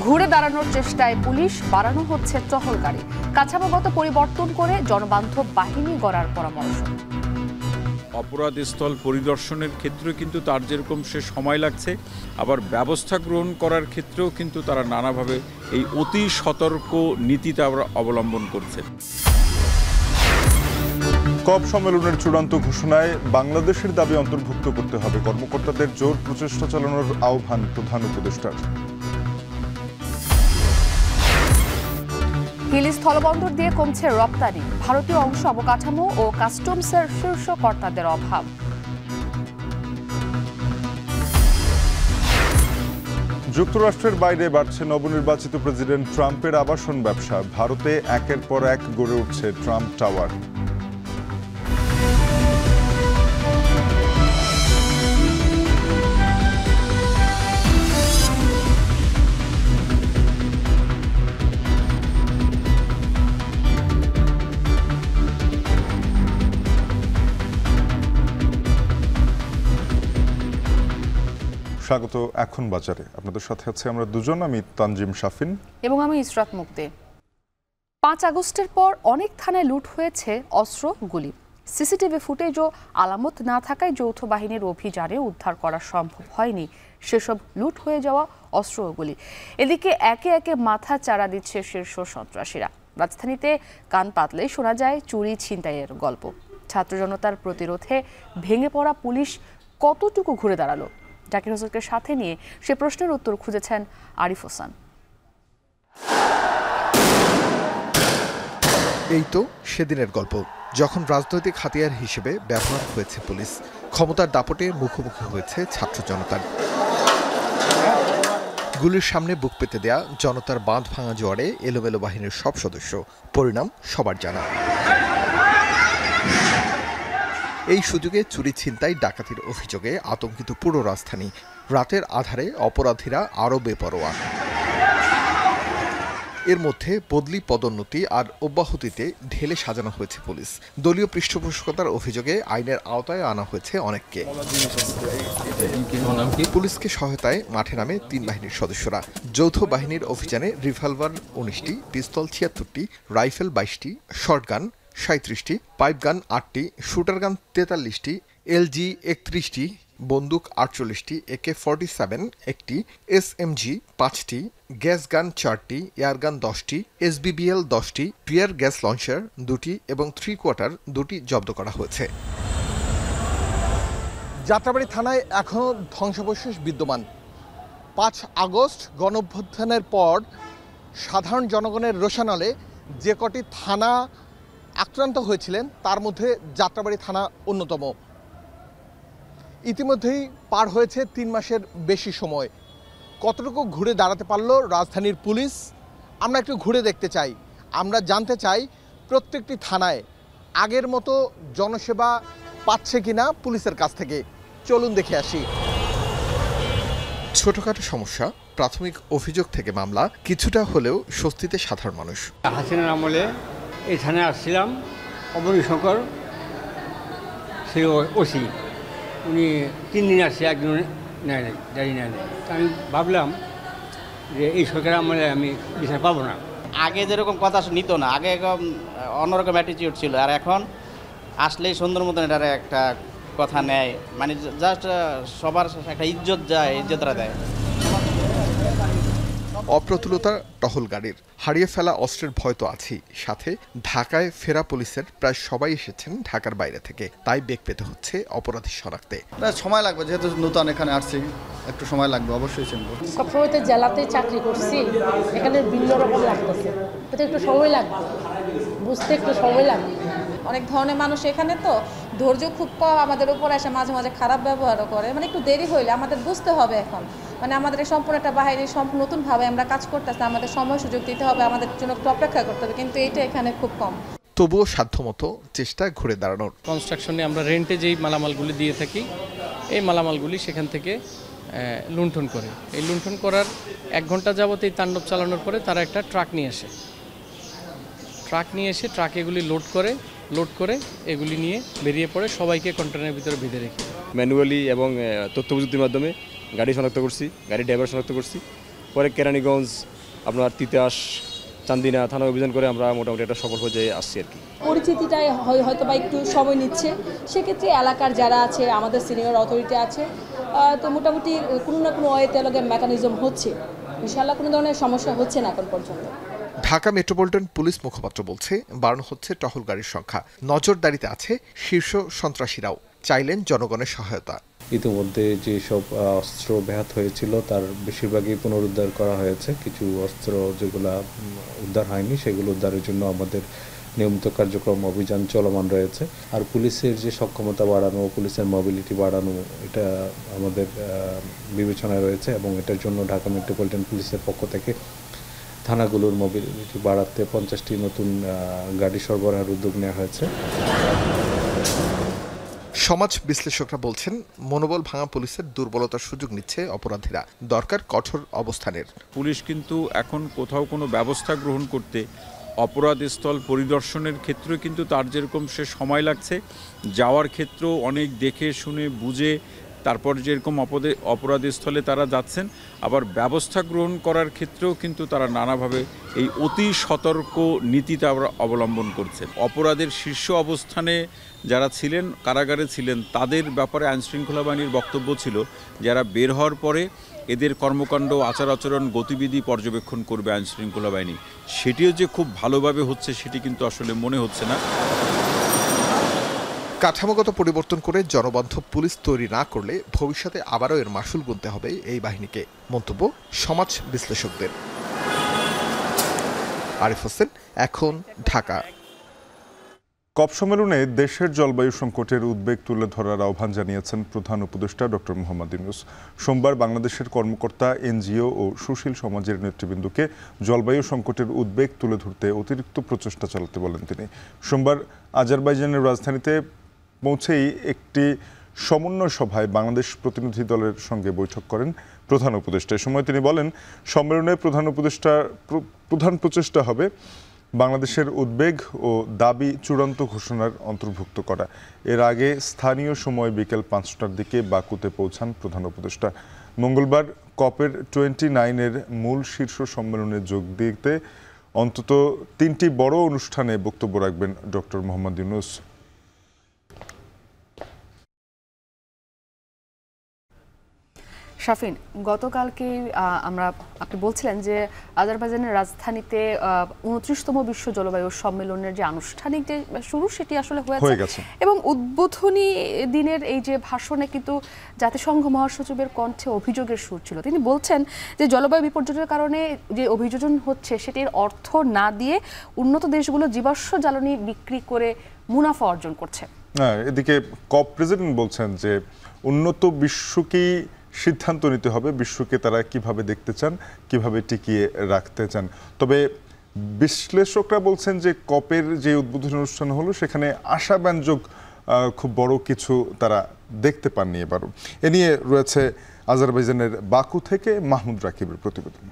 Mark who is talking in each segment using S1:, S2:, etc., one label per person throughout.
S1: ঘুরে দাঁড়ানোর চেষ্টায় পুলিশ, বাড়ানো হচ্ছে টহল গাড়ি, কাঠামোগত পরিবর্তন করে জনবান্ধব বাহিনী গড়ার পরামর্শ।
S2: অপরাধস্থল পরিদর্শনের ক্ষেত্রে কিন্তু তার যেরকম সে সময় লাগছে, আবার ব্যবস্থা গ্রহণ করার ক্ষেত্রেও কিন্তু তারা নানাভাবে এই অতি সতর্ক নীতিটা অবলম্বন করছে।
S3: কপ সম্মেলনের চূড়ান্ত ঘোষণায় বাংলাদেশের দাবি অন্তর্ভুক্ত করতে হবে। কর্মকর্তাদের জোর প্রচেষ্টা চালানোর আহ্বান প্রধান উপদেষ্টার।
S1: হিলি স্থলবন্দর দিয়ে কমছে রপ্তানি, ভারতীয় অংশ অবকাঠামো ও কাস্টমসের শীর্ষ কর্তাদের অভাব।
S3: যুক্তরাষ্ট্রের বাইরে বাড়ছে নবনির্বাচিত প্রেসিডেন্ট ট্রাম্পের আবাসন ব্যবসা। ভারতে একের পর এক গড়ে উঠছে ট্রাম্প টাওয়ার। স্বাগত এখন বাজারে। আপনাদের সাথে আছে আমরা দুজন, আমি তানজিম শাফিন
S1: এবং আমি ইসরাত মুক্তি। 5 আগস্টের পর অনেক থানায় লুট হয়েছে অস্ত্র, গুলি। সিসিটিভি ফুটেজও আলামত না থাকায় যৌথ বাহিনীর অভিযানে উদ্ধার করা সম্ভব হয়নি সেসব লুট হয়ে যাওয়া অস্ত্র ও গুলি। এদিকে একে একে মাথা চাড়া দিচ্ছে শীর্ষ সন্ত্রাসীরা। রাজধানীতে কান পাতলেই শোনা যায় চুরি ছিনতাইয়ের গল্প। ছাত্র জনতার প্রতিরোধে ভেঙে পড়া পুলিশ কতটুকু ঘুরে দাঁড়ালো? জাকির হোসেনকে সাথে নিয়ে সে প্রশ্নের উত্তর খুঁজেছেন আরিফ হোসেন।
S4: এই তো সেদিনের গল্প, যখন রাজনৈতিক হাতিয়ার হিসেবে ব্যবহার হয়েছে পুলিশ। ক্ষমতার দাপটে মুখোমুখি হয়েছে ছাত্র জনতার। গুলির সামনে বুক পেতে দেয়া জনতার বাঁধ ভাঙা জোয়ারে এলোমেলো বাহিনীর সব সদস্য। পরিণাম সবার জানা। এই সুযোগে চুরি ছিনতাই ডাকাতির অভিযোগে আতঙ্কিত পুরো রাজধানী। রাতের আধারে অপরাধীরা আরও বেপরোয়া। এর মধ্যে বদলি, পদোন্নতি আর অব্যাহতিতে ঢেলে সাজানো হয়েছে পুলিশ। দলীয় পৃষ্ঠপোষকতার অভিযোগে আইনের আওতায় আনা হয়েছে অনেককে। পুলিশকে সহায়তায় মাঠে নামে 3 বাহিনীর সদস্যরা। যৌথ বাহিনীর অভিযানে রিভলভার 19টি, পিস্তল 76টি, রাইফেল 22টি, শর্টগান 37টি, পাইপগান 8টি, শুটারগান 43টি, LG 31টি, বন্দুক 48টি, AK-47 একটি, SMG 5টি, গ্যাস গান 4টি, এয়ারগান 10টি, SBBL 10টি, টিয়ার গ্যাস লঞ্চার 2টি এবং 3/4 2টি জব্দ করা হয়েছে। যাত্রাবাড়ী থানায় এখনও ধ্বংসাবশেষ বিদ্যমান। 5 আগস্ট গণঅভ্যুত্থানের পর সাধারণ জনগণের রোষানলে যে কটি থানা আক্রান্ত হয়েছিলেন তার মধ্যে যাত্রাবাড়ী থানা অন্যতম। ইতিমধ্যেই পার হয়েছে 3 মাসের বেশি সময়। কতটুকু ঘুরে দাঁড়াতে পারল রাজধানীর পুলিশ? আমরা একটু ঘুরে দেখতে চাই। আমরা জানতে চাই প্রত্যেকটি থানায় আগের মতো জনসেবা পাচ্ছে কিনা পুলিশের কাছ থেকে। চলুন দেখে আসি। ছোটখাটো সমস্যা, প্রাথমিক অভিযোগ থেকে মামলা, কিছুটা হলেও স্বস্তিতে সাধারণ মানুষ।
S5: হাসিনার আমলে এই থানায় আসছিলাম, অবনী শঙ্কর সে ওসি, উনি 3 দিন আসছে, একজন নেয় নাই, জানি নেয় নাই। আমি ভাবলাম যে এই সরকার আমলে আমি বিচার পাবো না।
S6: আগে যেরকম কথা নিত না, আগে অন্যরকম অ্যাটিটিউড ছিল, আর এখন আসলেই সুন্দর মতন এটার একটা কথা নেয়, মানে জাস্ট সবার একটা ইজ্জত যায়, ইজ্জতরা দেয়।
S4: অপ্রতুলতা টহল গাড়ির, হারিয়ে ফেলা অস্ত্রের ভয় তো আছেই, সাথে ঢাকায় ফেরা পুলিশের প্রায় সবাই এসেছেন ঢাকার বাইরে থেকে। তাই বেগ পেতে হচ্ছে অপরাধী শনাক্তে।
S7: সময় লাগবে, যেহেতু নতুন এখানে আসছি, একটু সময় লাগবে অবশ্যই। চিনব
S8: সবসময় তো জেলাতে চাকরি করছি, এখানে ভিন্ন রকম লাগতেছে, তো একটু সময় লাগবে, বুঝতে একটু সময় লাগবে।
S9: অনেক ধরনের মানুষ এখানে, তো ধৈর্য খুব কম, আমাদের উপর এসে মাঝে মাঝে খারাপ ব্যবহারও করে। মানে একটু দেরি হইলে আমাদের বুঝতে হবে এখন, মানে আমাদের সম্পূর্ণ একটা বাহিনী সম্পূর্ণ নতুনভাবে আমরা কাজ করতেছি, আমাদের সময় সুযোগ দিতে হবে, আমাদের জন্য একটু অপেক্ষা করতে হবে, কিন্তু এইটা এখানে খুব কম।
S4: তবুও সাধ্যমতো চেষ্টা ঘুরে দাঁড়ানোর।
S10: কনস্ট্রাকশনে আমরা রেন্টে যেই মালামালগুলি দিয়ে থাকি, এই মালামালগুলি সেখান থেকে লুণ্ঠন করে। এই লুণ্ঠন করার 1 ঘন্টা যাবত এই তাণ্ডব চালানোর পরে তারা একটা ট্রাক নিয়ে এসে ট্রাক এগুলি লোড করে এগুলি নিয়ে বেরিয়ে পড়ে, সবাইকে কন্টেনারের ভিতরে বেঁধে রেখে।
S11: ম্যানুয়ালি এবং তথ্য প্রযুক্তির মাধ্যমে গাড়ি শনাক্ত করছি, গাড়ি ড্রাইভার শনাক্ত করছি। পরে কেরানীগঞ্জ আপনার তিতাস চান্দিনা থানা অভিযান করে আমরা মোটামুটি একটা সফল পর্যায়ে আসছি আর কি।
S12: পরিচিতিটাই হয়তো বা একটু সময় নিচ্ছে, সেক্ষেত্রে এলাকার যারা আছে, আমাদের সিনিয়র অথরিটি আছে, তো মোটামুটি কোনো না কোনো ওয়েতে মেকানিজম হচ্ছে, ইনশাআল্লাহ কোনো ধরনের সমস্যা হচ্ছে না এখন পর্যন্ত।
S4: ঢাকা মেট্রোপলিটন পুলিশ মুখপাত্র বলছে, বাড়ানো হচ্ছে টহল গাড়ির সংখ্যা। নজরদারিতে আছে শীর্ষ সন্ত্রাসীরাও, চাইলেন জনগণের সহায়তা।
S13: ইতিমধ্যে যেসব অস্ত্র ব্যাহত হয়েছিল তার বেশিরভাগই পুনরুদ্ধার করা হয়েছে। কিছু অস্ত্র যেগুলো উদ্ধার হয়নি সেগুলো উদ্ধারের জন্য আমাদের নিয়মিত কার্যক্রম অভিযান চলমান রয়েছে। আর পুলিশের যে সক্ষমতা বাড়ানো, পুলিশের মোবিলিটি বাড়ানো, এটা আমাদের বিবেচনায় রয়েছে এবং এটার জন্য ঢাকা মেট্রোপলিটন পুলিশের পক্ষ থেকে থানাগুলোর মোবিলিটি বাড়াতে 50টি নতুন গাড়ি সরবরাহের উদ্যোগ নেওয়া হয়েছে।
S4: সমাজ বিশ্লেষকরা বলছেন, মনোবল ভাঙা পুলিশের দুর্বলতার সুযোগ নিচ্ছে অপরাধীরা, দরকার কঠোর অবস্থানের।
S2: পুলিশ কিন্তু এখন কোথাও কোনো ব্যবস্থা গ্রহণ করতে, অপরাধস্থল পরিদর্শনের ক্ষেত্রে কিন্তু তার যেরকম সে সময় লাগছে, যাওয়ার ক্ষেত্রেও অনেক দেখে শুনে বুঝে তারপর যেরকম অপরাধস্থলে তারা যাচ্ছেন, আবার ব্যবস্থা গ্রহণ করার ক্ষেত্রেও কিন্তু তারা নানাভাবে এই অতি সতর্ক নীতিটা অবলম্বন করছেন। অপরাধের শীর্ষ অবস্থানে যারা ছিলেন, কারাগারে ছিলেন, তাদের ব্যাপারে আইনশৃঙ্খলা বাহিনীর বক্তব্য ছিল যারা বের হওয়ার পরে এদের কর্মকাণ্ড, আচার আচরণ, গতিবিধি পর্যবেক্ষণ করবে আইনশৃঙ্খলা বাহিনী। সেটিও যে খুব ভালোভাবে হচ্ছে সেটি কিন্তু আসলে মনে হচ্ছে না।
S4: কাঠামোগত পরিবর্তন করে জনবান্ধব পুলিশ তৈরি না করলে ভবিষ্যতে আবারও এর মাসুল গুনতে হবে এই বাহিনীকে, মন্তব্য সমাজ বিশ্লেষকদের। আরিফ হোসেন, এখন, ঢাকা।
S3: কপ সম্মেলনে দেশের জলবায়ু সংকটের উদ্বেগ তুলে ধরার আহ্বান জানিয়েছেন প্রধান উপদেষ্টা ডক্টর মোহাম্মদ ইউনূস। সোমবার বাংলাদেশের কর্মকর্তা, এনজিও ও সুশীল সমাজের নেতৃবৃন্দকে জলবায়ু সংকটের উদ্বেগ তুলে ধরতে অতিরিক্ত প্রচেষ্টা চালাতে বলেন তিনি। সোমবার আজারবাইজানের রাজধানীতে পৌঁছেই একটি সমন্বয় সভায় বাংলাদেশ প্রতিনিধি দলের সঙ্গে বৈঠক করেন প্রধান উপদেষ্টা। এ সময় তিনি বলেন, সম্মেলনে প্রধান প্রচেষ্টা হবে বাংলাদেশের উদ্বেগ ও দাবি চূড়ান্ত ঘোষণার অন্তর্ভুক্ত করা। এর আগে স্থানীয় সময় বিকেল 5টার দিকে বাকুতে পৌঁছান প্রধান উপদেষ্টা। মঙ্গলবার কপের 29-এর মূল শীর্ষ সম্মেলনে যোগ দিতে অন্তত 3টি বড় অনুষ্ঠানে বক্তব্য রাখবেন ডক্টর মোহাম্মদ ইউনূস।
S1: শাফিন, গতকালকে আপনি বলছিলেন যে আজারবাইজানের রাজধানীতে 29তম বিশ্ব জলবায়ু সম্মেলনের যে আনুষ্ঠানিক যে শুরু সেটি আসলে হয়ে গেছে এবং উদ্বোধনী দিনের এই যে ভাষণে কিন্তু জাতিসংঘ মহাসচিবের কণ্ঠে অভিযোগের সুর ছিল। তিনি বলছেন যে জলবায়ু বিপর্যয়ের কারণে যে অভিযোজন হচ্ছে সেটির অর্থ না দিয়ে উন্নত দেশগুলো জীবাশ্ম জ্বালানি বিক্রি করে মুনাফা অর্জন করছে।
S3: এদিকে কপ প্রেসিডেন্ট বলছেন যে উন্নত বিশ্বকেই সিদ্ধান্ত নিতে হবে, বিশ্বকে তারা কিভাবে দেখতে চান, কিভাবে টিকিয়ে রাখতে চান। তবে বিশ্লেষকরা বলছেন যে কপের যে উদ্বোধনী অনুষ্ঠান হলো সেখানে আশাব্যঞ্জক খুব বড় কিছু তারা দেখতে পাননি এবারও। এ নিয়ে রয়েছে আজারবাইজানের বাকু থেকে মাহমুদ রাকিবের প্রতিবেদন।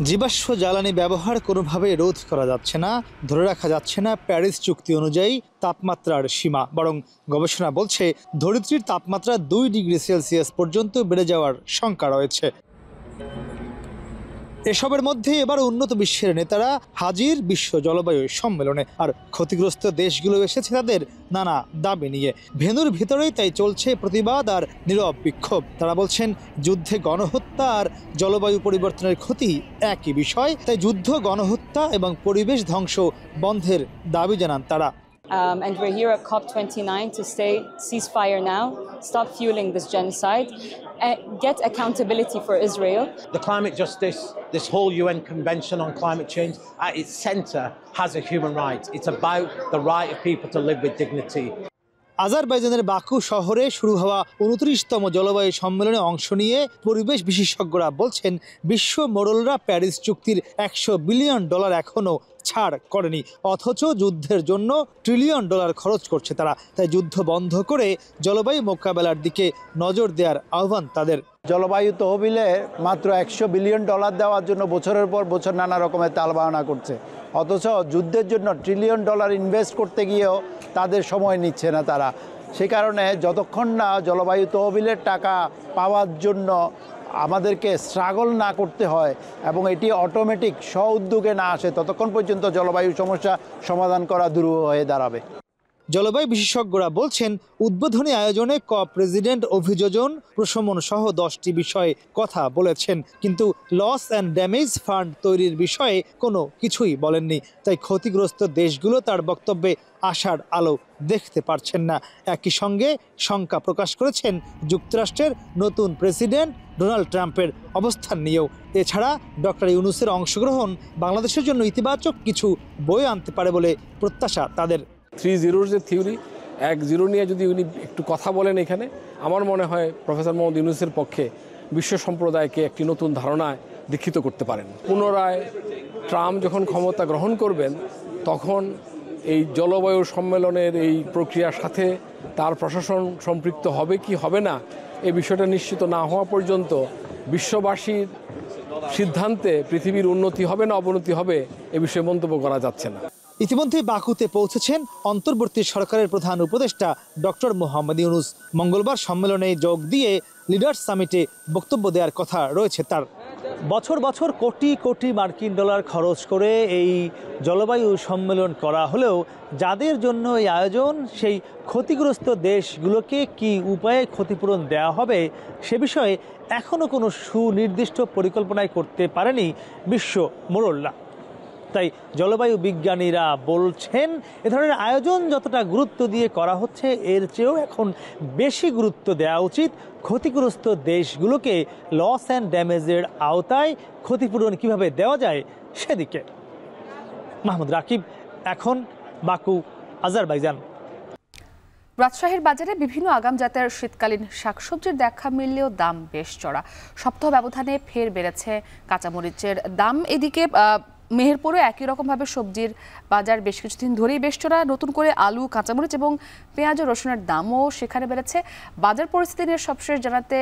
S14: জীবাশ্ম জ্বালানি ব্যবহার কোনোভাবে রোধ করা যাচ্ছে না, ধরে রাখা যাচ্ছে না প্যারিস চুক্তি অনুযায়ী তাপমাত্রার সীমা। বরং গবেষণা বলছে ধরিত্রীর তাপমাত্রা 2 ডিগ্রি সেলসিয়াস পর্যন্ত বেড়ে যাওয়ার শঙ্কা রয়েছে। এসবের মধ্যে এবার উন্নত বিশ্বের নেতারা হাজির বিশ্ব জলবায়ু সম্মেলনে, আর ক্ষতিগ্রস্ত দেশগুলো এসেছে তাদের নানা দাবি নিয়ে। ভেন্যুর ভিতরেই তাই চলছে প্রতিবাদ আর নীরব বিক্ষোভ। তারা বলছেন যুদ্ধে গণহত্যা আর জলবায়ু পরিবর্তনের ক্ষতি একই বিষয়, তাই যুদ্ধ, গণহত্যা এবং পরিবেশ ধ্বংস বন্ধের দাবি জানান তারা।
S15: And we're here at COP29 to say ceasefire now, stop fueling this genocide, and get accountability for Israel.
S16: The climate justice, this whole UN Convention on Climate Change, at its centre has a human right. It's about the right of people to live with dignity.
S14: আজারবাইজানের Baku শহরে শুরু হওয়া 29তম জলবায়ু সম্মেলনে অংশ নিয়ে পরিবেশ বিশেষজ্ঞরা বলছেন বিশ্ব মোড়লরা প্যারিস চুক্তির $100 বিলিয়ন এখনও ছাড় করেনি, অথচ যুদ্ধের জন্য $1 ট্রিলিয়ন খরচ করছে তারা। তাই যুদ্ধ বন্ধ করে জলবায়ু মোকাবেলার দিকে নজর দেওয়ার আহ্বান তাদের।
S17: জলবায়ু তহবিলে মাত্র $100 বিলিয়ন দেওয়ার জন্য বছরের পর বছর নানা রকমের তালবাহানা করছে, অথচ যুদ্ধের জন্য $1 ট্রিলিয়ন ইনভেস্ট করতে গিয়েও তাদের সময় নিচ্ছে না তারা। সে কারণে যতক্ষণ না জলবায়ু তহবিলের টাকা পাওয়ার জন্য আমাদেরকে স্ট্রাগল না করতে হয় এবং এটি অটোমেটিক স্ব উদ্যোগে না আসে ততক্ষণ পর্যন্ত জলবায়ু সমস্যা সমাধান করা দুরূহ হয়ে দাঁড়াবে।
S14: জলবায়ু বিশেষজ্ঞরা বলছেন উদ্বোধনী আয়োজনে প্রেসিডেন্ট অভিযোজন প্রশমন সহ 10টি বিষয়ে কথা বলেছেন, কিন্তু লস অ্যান্ড ড্যামেজ ফান্ড তৈরির বিষয়ে কোনো কিছুই বলেননি। তাই ক্ষতিগ্রস্ত দেশগুলো তার বক্তব্যে আশার আলো দেখতে পারছেন না। একই সঙ্গে শঙ্কা প্রকাশ করেছেন যুক্তরাষ্ট্রের নতুন প্রেসিডেন্ট ডোনাল্ড ট্রাম্পের অবস্থান নিয়েও। এছাড়া ডক্টর ইউনূসের অংশগ্রহণ বাংলাদেশের জন্য ইতিবাচক কিছু বয়ে আনতে পারে বলে প্রত্যাশা তাদের।
S18: 3-0 যে থিওরি, 1-0 নিয়ে যদি উনি একটু কথা বলেন এখানে, আমার মনে হয় প্রফেসর মোহাম্মদ ইউনূসের পক্ষে বিশ্ব সম্প্রদায়কে একটি নতুন ধারণায় দীক্ষিত করতে পারেন। পুনরায় ট্রাম্প যখন ক্ষমতা গ্রহণ করবেন তখন এই জলবায়ু সম্মেলনের এই প্রক্রিয়ার সাথে তার প্রশাসন সম্পৃক্ত হবে কি হবে না, এই বিষয়টা নিশ্চিত না হওয়া পর্যন্ত বিশ্ববাসীর সিদ্ধান্তে পৃথিবীর উন্নতি হবে না অবনতি হবে এ বিষয়ে মন্তব্য করা যাচ্ছে না।
S14: ইতিমধ্যে বাকুতে পৌঁছেছেন অন্তর্বর্তী সরকারের প্রধান উপদেষ্টা ডক্টর মোহাম্মদ ইউনূস। মঙ্গলবার সম্মেলনে যোগ দিয়ে লিডার্স সামিটে বক্তব্য দেওয়ার কথা রয়েছে তার। বছর বছর কোটি কোটি মার্কিন ডলার খরচ করে এই জলবায়ু সম্মেলন করা হলেও যাদের জন্য এই আয়োজন, সেই ক্ষতিগ্রস্ত দেশগুলোকে কি উপায়ে ক্ষতিপূরণ দেওয়া হবে সে বিষয়ে এখনও কোনো সুনির্দিষ্ট পরিকল্পনাই করতে পারেনি বিশ্ব মোড়লরা। তাই জলবায়ু বিজ্ঞানীরা বলছেন এ ধরনের আয়োজন যতটা গুরুত্ব দিয়ে করা হচ্ছে এর চেয়েও এখন বেশি গুরুত্ব দেওয়া উচিত ক্ষতিগ্রস্ত দেশগুলোকে লস অ্যান্ড ড্যামেজের আওতায় ক্ষতিপূরণ কিভাবে দেওয়া যায় সেদিকে। মাহমুদ রাকিব, এখন বাকু, আজারবাইজান।
S1: রাজশাহীর বাজারে বিভিন্ন আগাম জাতের শীতকালীন শাকসবজির দেখা মিললেও দাম বেশ চড়া। সপ্তাহ ব্যবধানে ফের বেড়েছে কাঁচামরিচের দাম। এদিকে মেহেরপুরে একই রকমভাবে সবজির বাজার বেশ কিছুদিন ধরেই বেশ চড়া। নতুন করে আলু, কাঁচামরিচ এবং পেঁয়াজ ও রসুনের দামও সেখানে বেড়েছে। বাজার পরিস্থিতি নিয়ে সবশেষ জানাতে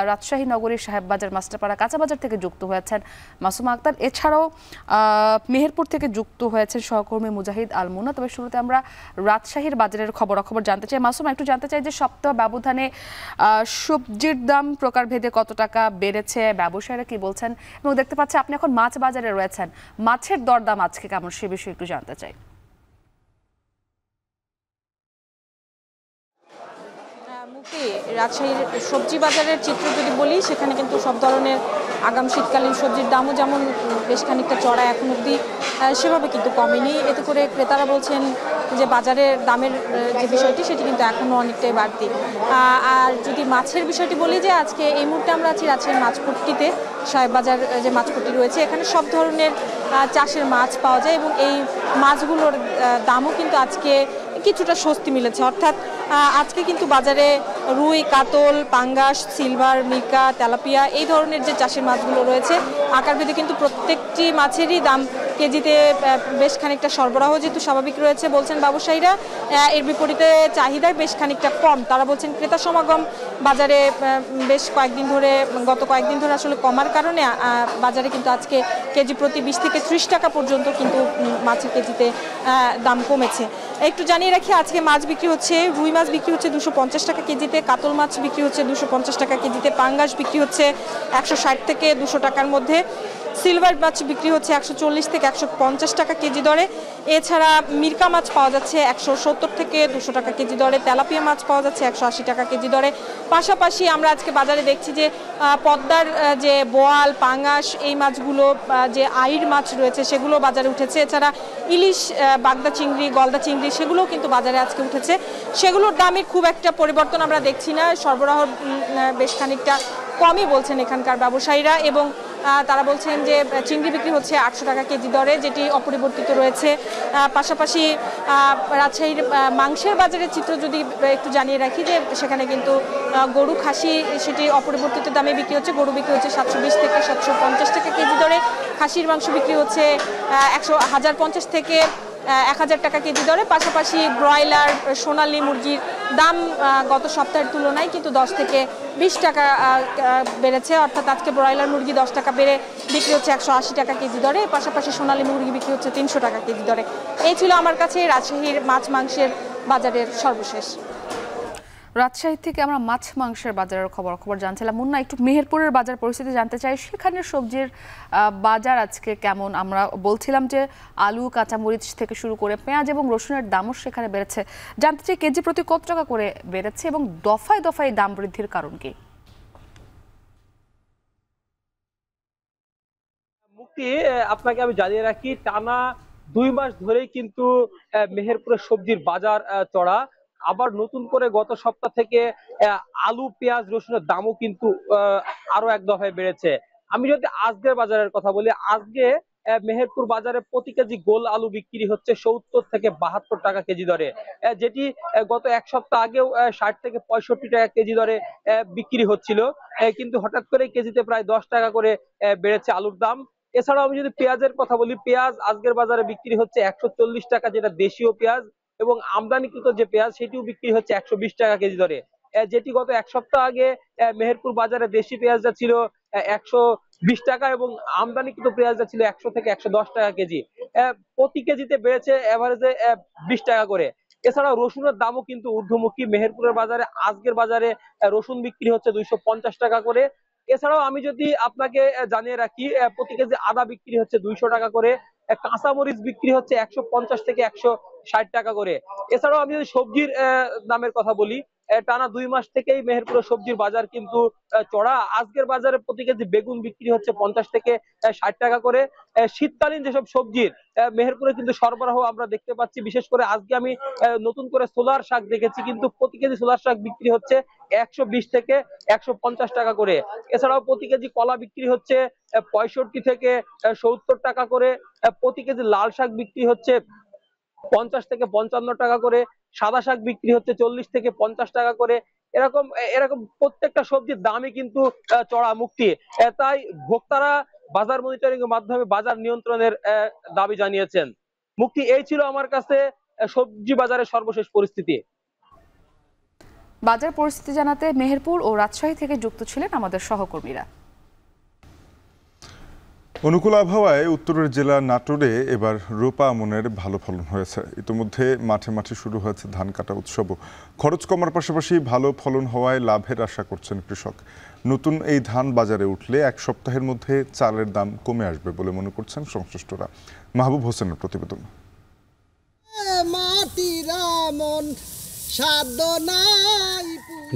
S1: রাজশাহী নগরীর সাহেববাজার মাস্টারপাড়া কাঁচা বাজার থেকে যুক্ত হয়েছেন মাসুমা আক্তার। এছাড়াও মেহেরপুর থেকে যুক্ত হয়েছেন সহকর্মী মুজাহিদ আলমুনা। তবে শুরুতে আমরা রাজশাহীর বাজারের খবরাখবর জানতে চাই। মাসুমা, একটু জানতে চাই যে সপ্তাহ ব্যবধানে সবজির দাম প্রকারভেদে কত টাকা বেড়েছে, ব্যবসায়ীরা কি বলছেন, এবং দেখতে পাচ্ছি আপনি এখন মাছ বাজারে রয়েছেন, মাছের দরদাম আজকে কেমন সে বিষয়ে একটু জানতে চাই।
S9: রাজশাহীর সবজি বাজারের চিত্র যদি বলি, সেখানে কিন্তু সব ধরনের আগাম শীতকালীন সবজির দামও যেমন বেশ খানিকটা চড়া এখন অবধি সেভাবে কিন্তু কমেনি। এতে করে ক্রেতারা বলছেন যে বাজারের দামের যে বিষয়টি সেটি কিন্তু এখনও অনেকটাই বাড়তি। আর যদি মাছের বিষয়টি বলি, যে আজকে এই মুহূর্তে আমরা আছি রাজশাহীর মাছপট্টিতে। সাহেববাজার যে মাছপট্টি রয়েছে এখানে সব ধরনের চাষের মাছ পাওয়া যায় এবং এই মাছগুলোর দামও কিন্তু আজকে কিছুটা স্বস্তি মিলেছে। অর্থাৎ আজকে কিন্তু বাজারে রুই, কাতল, পাঙ্গাস, সিলভার, মিরকা, তেলাপিয়া এই ধরনের যে চাষের মাছগুলো রয়েছে আকারভেদে কিন্তু প্রত্যেকটি মাছেরই দাম কেজিতে বেশ খানিকটা সরবরাহ যেহেতু স্বাভাবিক রয়েছে বলছেন ব্যবসায়ীরা। এর বিপরীতে চাহিদা বেশ খানিকটা কম। তারা বলছেন ক্রেতা সমাগম বাজারে বেশ কয়েকদিন ধরে, গত কয়েকদিন ধরে আসলে কমার কারণে বাজারে কিন্তু আজকে কেজি প্রতি 20 থেকে 30 টাকা পর্যন্ত কিন্তু মাছের কেজিতে দাম কমেছে। একটু জানিয়ে রাখি, আজকে মাছ বিক্রি হচ্ছে, রুই মাছ বিক্রি হচ্ছে 250 টাকা কেজিতে, কাতল মাছ বিক্রি হচ্ছে 250 টাকা কেজিতে, পাঙ্গাস বিক্রি হচ্ছে 160 থেকে 200 টাকার মধ্যে, সিলভার মাছ বিক্রি হচ্ছে 140 থেকে 150 টাকা কেজি দরে। এছাড়া মিরকা মাছ পাওয়া যাচ্ছে 170 থেকে 200 টাকা কেজি দরে, তেলাপিয়া মাছ পাওয়া যাচ্ছে 180 টাকা কেজি দরে। পাশাপাশি আমরা আজকে বাজারে দেখছি যে পদ্মার যে বোয়াল, পাঙ্গাস এই মাছগুলো, যে আইর মাছ রয়েছে সেগুলো বাজারে উঠেছে। এছাড়া ইলিশ, বাগদা চিংড়ি, গলদা চিংড়ি সেগুলোও কিন্তু বাজারে আজকে উঠেছে। সেগুলোর দামে খুব একটা পরিবর্তন আমরা দেখছি না, সরবরাহ বেশ খানিকটা কমই বলছেন এখানকার ব্যবসায়ীরা। এবং তারা বলছেন যে চিংড়ি বিক্রি হচ্ছে 800 টাকা কেজি দরে, যেটি অপরিবর্তিত রয়েছে। পাশাপাশি রাজশাহীর মাংসের বাজারের চিত্র যদি একটু জানিয়ে রাখি, যে সেখানে কিন্তু গরু, খাসি সেটি অপরিবর্তিত দামে বিক্রি হচ্ছে। গরু বিক্রি হচ্ছে 720 থেকে 750 টাকা কেজি দরে, খাসির মাংস বিক্রি হচ্ছে 1050 থেকে 1000 টাকা কেজি দরে। পাশাপাশি ব্রয়লার, সোনালী মুরগির দাম গত সপ্তাহের তুলনায় কিন্তু 10 থেকে 20 টাকা বেড়েছে। অর্থাৎ আজকে ব্রয়লার মুরগি 10 টাকা বেড়ে বিক্রি হচ্ছে 180 টাকা কেজি দরে। পাশাপাশি সোনালী মুরগি বিক্রি হচ্ছে 300 টাকা কেজি দরে। এই ছিল আমার কাছে রাজশাহীর মাছ মাংসের বাজারের সর্বশেষ।
S1: রাজশাহী থেকে আমরা মাছ মাংসের বাজারের খবর জানছিলাম। মুন্না, একটু মেহেরপুরের বাজার পরিস্থিতি জানতে চাই। সেখানে সবজির বাজার আজকে কেমন? আমরা বলছিলাম যে আলু, কাঁচামরিচ থেকে শুরু করে পেঁয়াজ এবং রসুনের দামও সেখানে বেড়েছে। জানতে চাই কেজি প্রতি কত টাকা করে বেড়েছে এবং দফায় দফায় দাম বৃদ্ধির কারণ কি?
S19: মুক্তি, আপনাকে আমি জানিয়ে রাখি, টানা 2 মাস ধরেই কিন্তু মেহেরপুরের সবজির বাজার চড়া। আবার নতুন করে গত সপ্তাহ থেকে আলু, পেঁয়াজ, রসুনের দামও কিন্তু আরো এক দফায় বেড়েছে। আমি যদি আজকের বাজারের কথা বলি, আজকে মেহেরপুর বাজারে প্রতি কেজি গোল আলু বিক্রি হচ্ছে 70 থেকে 72 টাকা কেজি দরে, যেটি গত এক সপ্তাহ আগেও 60 থেকে 65 টাকা কেজি দরে বিক্রি হচ্ছিল। কিন্তু হঠাৎ করে কেজিতে প্রায় 10 টাকা করে বেড়েছে আলুর দাম। এছাড়াও আমি যদি পেঁয়াজের কথা বলি, পেঁয়াজ আজকের বাজারে বিক্রি হচ্ছে 140 টাকা, যেটা দেশীয় পেঁয়াজ, এবং আমদানিকৃত যে পেঁয়াজ সেটিও বিক্রি হচ্ছে 120 টাকা কেজি দরে, যেটি গত এক সপ্তাহ আগে মেহেরপুর বাজারে দেশি পেঁয়াজটা ছিল 120 টাকা এবং আমদানিকৃত পেঁয়াজটা ছিল 100 থেকে 110 টাকা কেজি। প্রতি কেজিতে বেড়েছে এভারেজে 20 টাকা করে। এছাড়াও রসুনের দামও কিন্তু ঊর্ধ্বমুখী। মেহেরপুরের বাজারে আজকের বাজারে রসুন বিক্রি হচ্ছে 250 টাকা করে। এছাড়াও আমি যদি আপনাকে জানিয়ে রাখি, প্রতি কেজি আদা বিক্রি হচ্ছে 200 টাকা করে, কাঁচামরিচ বিক্রি হচ্ছে 150 থেকে 160 টাকা করে। এছাড়াও আমি যদি সবজির দামের কথা বলি, টানা 2 মাস থেকেই মেহেরপুরের সবজির বাজার কিন্তু চড়া। আজকের বাজারে প্রতি কেজি বেগুন বিক্রি হচ্ছে 50 থেকে 60 টাকা করে। শীতকালীন যেসব সবজির মেহেরপুরে কিন্তু সরবরাহ আমরা দেখতে পাচ্ছি। বিশেষ করে আজকে আমি নতুন করে সোলার শাক দেখেছি, কিন্তু প্রতি কেজি সোলার শাক বিক্রি হচ্ছে 120 থেকে 150 টাকা করে। এছাড়াও প্রতি কেজি কলা বিক্রি হচ্ছে 65 থেকে 70 টাকা করে। প্রতি কেজি লাল শাক বিক্রি হচ্ছে 50 থেকে 55 টাকা করে। সাদা শাক বিক্রি হচ্ছে 40 থেকে 50 টাকা করে। এরকম প্রত্যেকটা সবজির দামই কিন্তু চড়া মুক্তি। তাই ভোক্তারা বাজার মনিটরিং এর মাধ্যমে বাজার নিয়ন্ত্রণের দাবি জানিয়েছেন। মুক্তি, এই ছিল আমার কাছে সবজি বাজারের সর্বশেষ পরিস্থিতি।
S1: বাজার পরিস্থিতি জানাতে মেহেরপুর ও রাজশাহী থেকে যুক্ত ছিলেন আমাদের সহকর্মীরা।
S3: অনুকূল আবহাওয়ায় উত্তরের জেলা নাটোরে এবার রোপা আমনের ভালো ফলন হয়েছে। ইতিমধ্যে মাঠে মাঠে শুরু হয়েছে ধান কাটা উৎসবও। খরচ কমার পাশাপাশি ভালো ফলন হওয়ায় লাভের আশা করছেন কৃষক। নতুন এই ধান বাজারে উঠলে এক সপ্তাহের মধ্যে চালের দাম কমে আসবে বলে মনে করছেন সংশ্লিষ্টরা। মাহবুব হোসেনের প্রতিবেদন।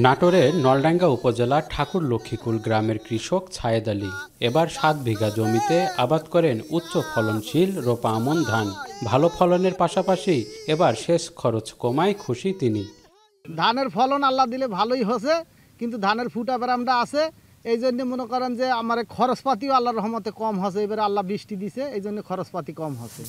S20: নাটোরের নলডাঙ্গা উপজেলা ঠাকুর লক্ষ্মীকুল গ্রামের কৃষক ছায়েদ আলী এবার 7 বিঘা জমিতে আবাদ করেন উচ্চ ফলনশীল রোপা আমন ধান। ভালো ফলনের পাশাপাশি এবার শেষ খরচ কমায় খুশি তিনি।
S21: ধানের ফলন আল্লাহ দিলে ভালোই হয়েছে, কিন্তু ধানের ফুটা ব্যারামটা আছে, এই জন্য মনে করেন যে আমার খরচপাতিও আল্লাহর রহমতে কম হয়েছে। এবারে আল্লাহ বৃষ্টি দিছে, এই জন্য খরচপাতি কম হয়েছে।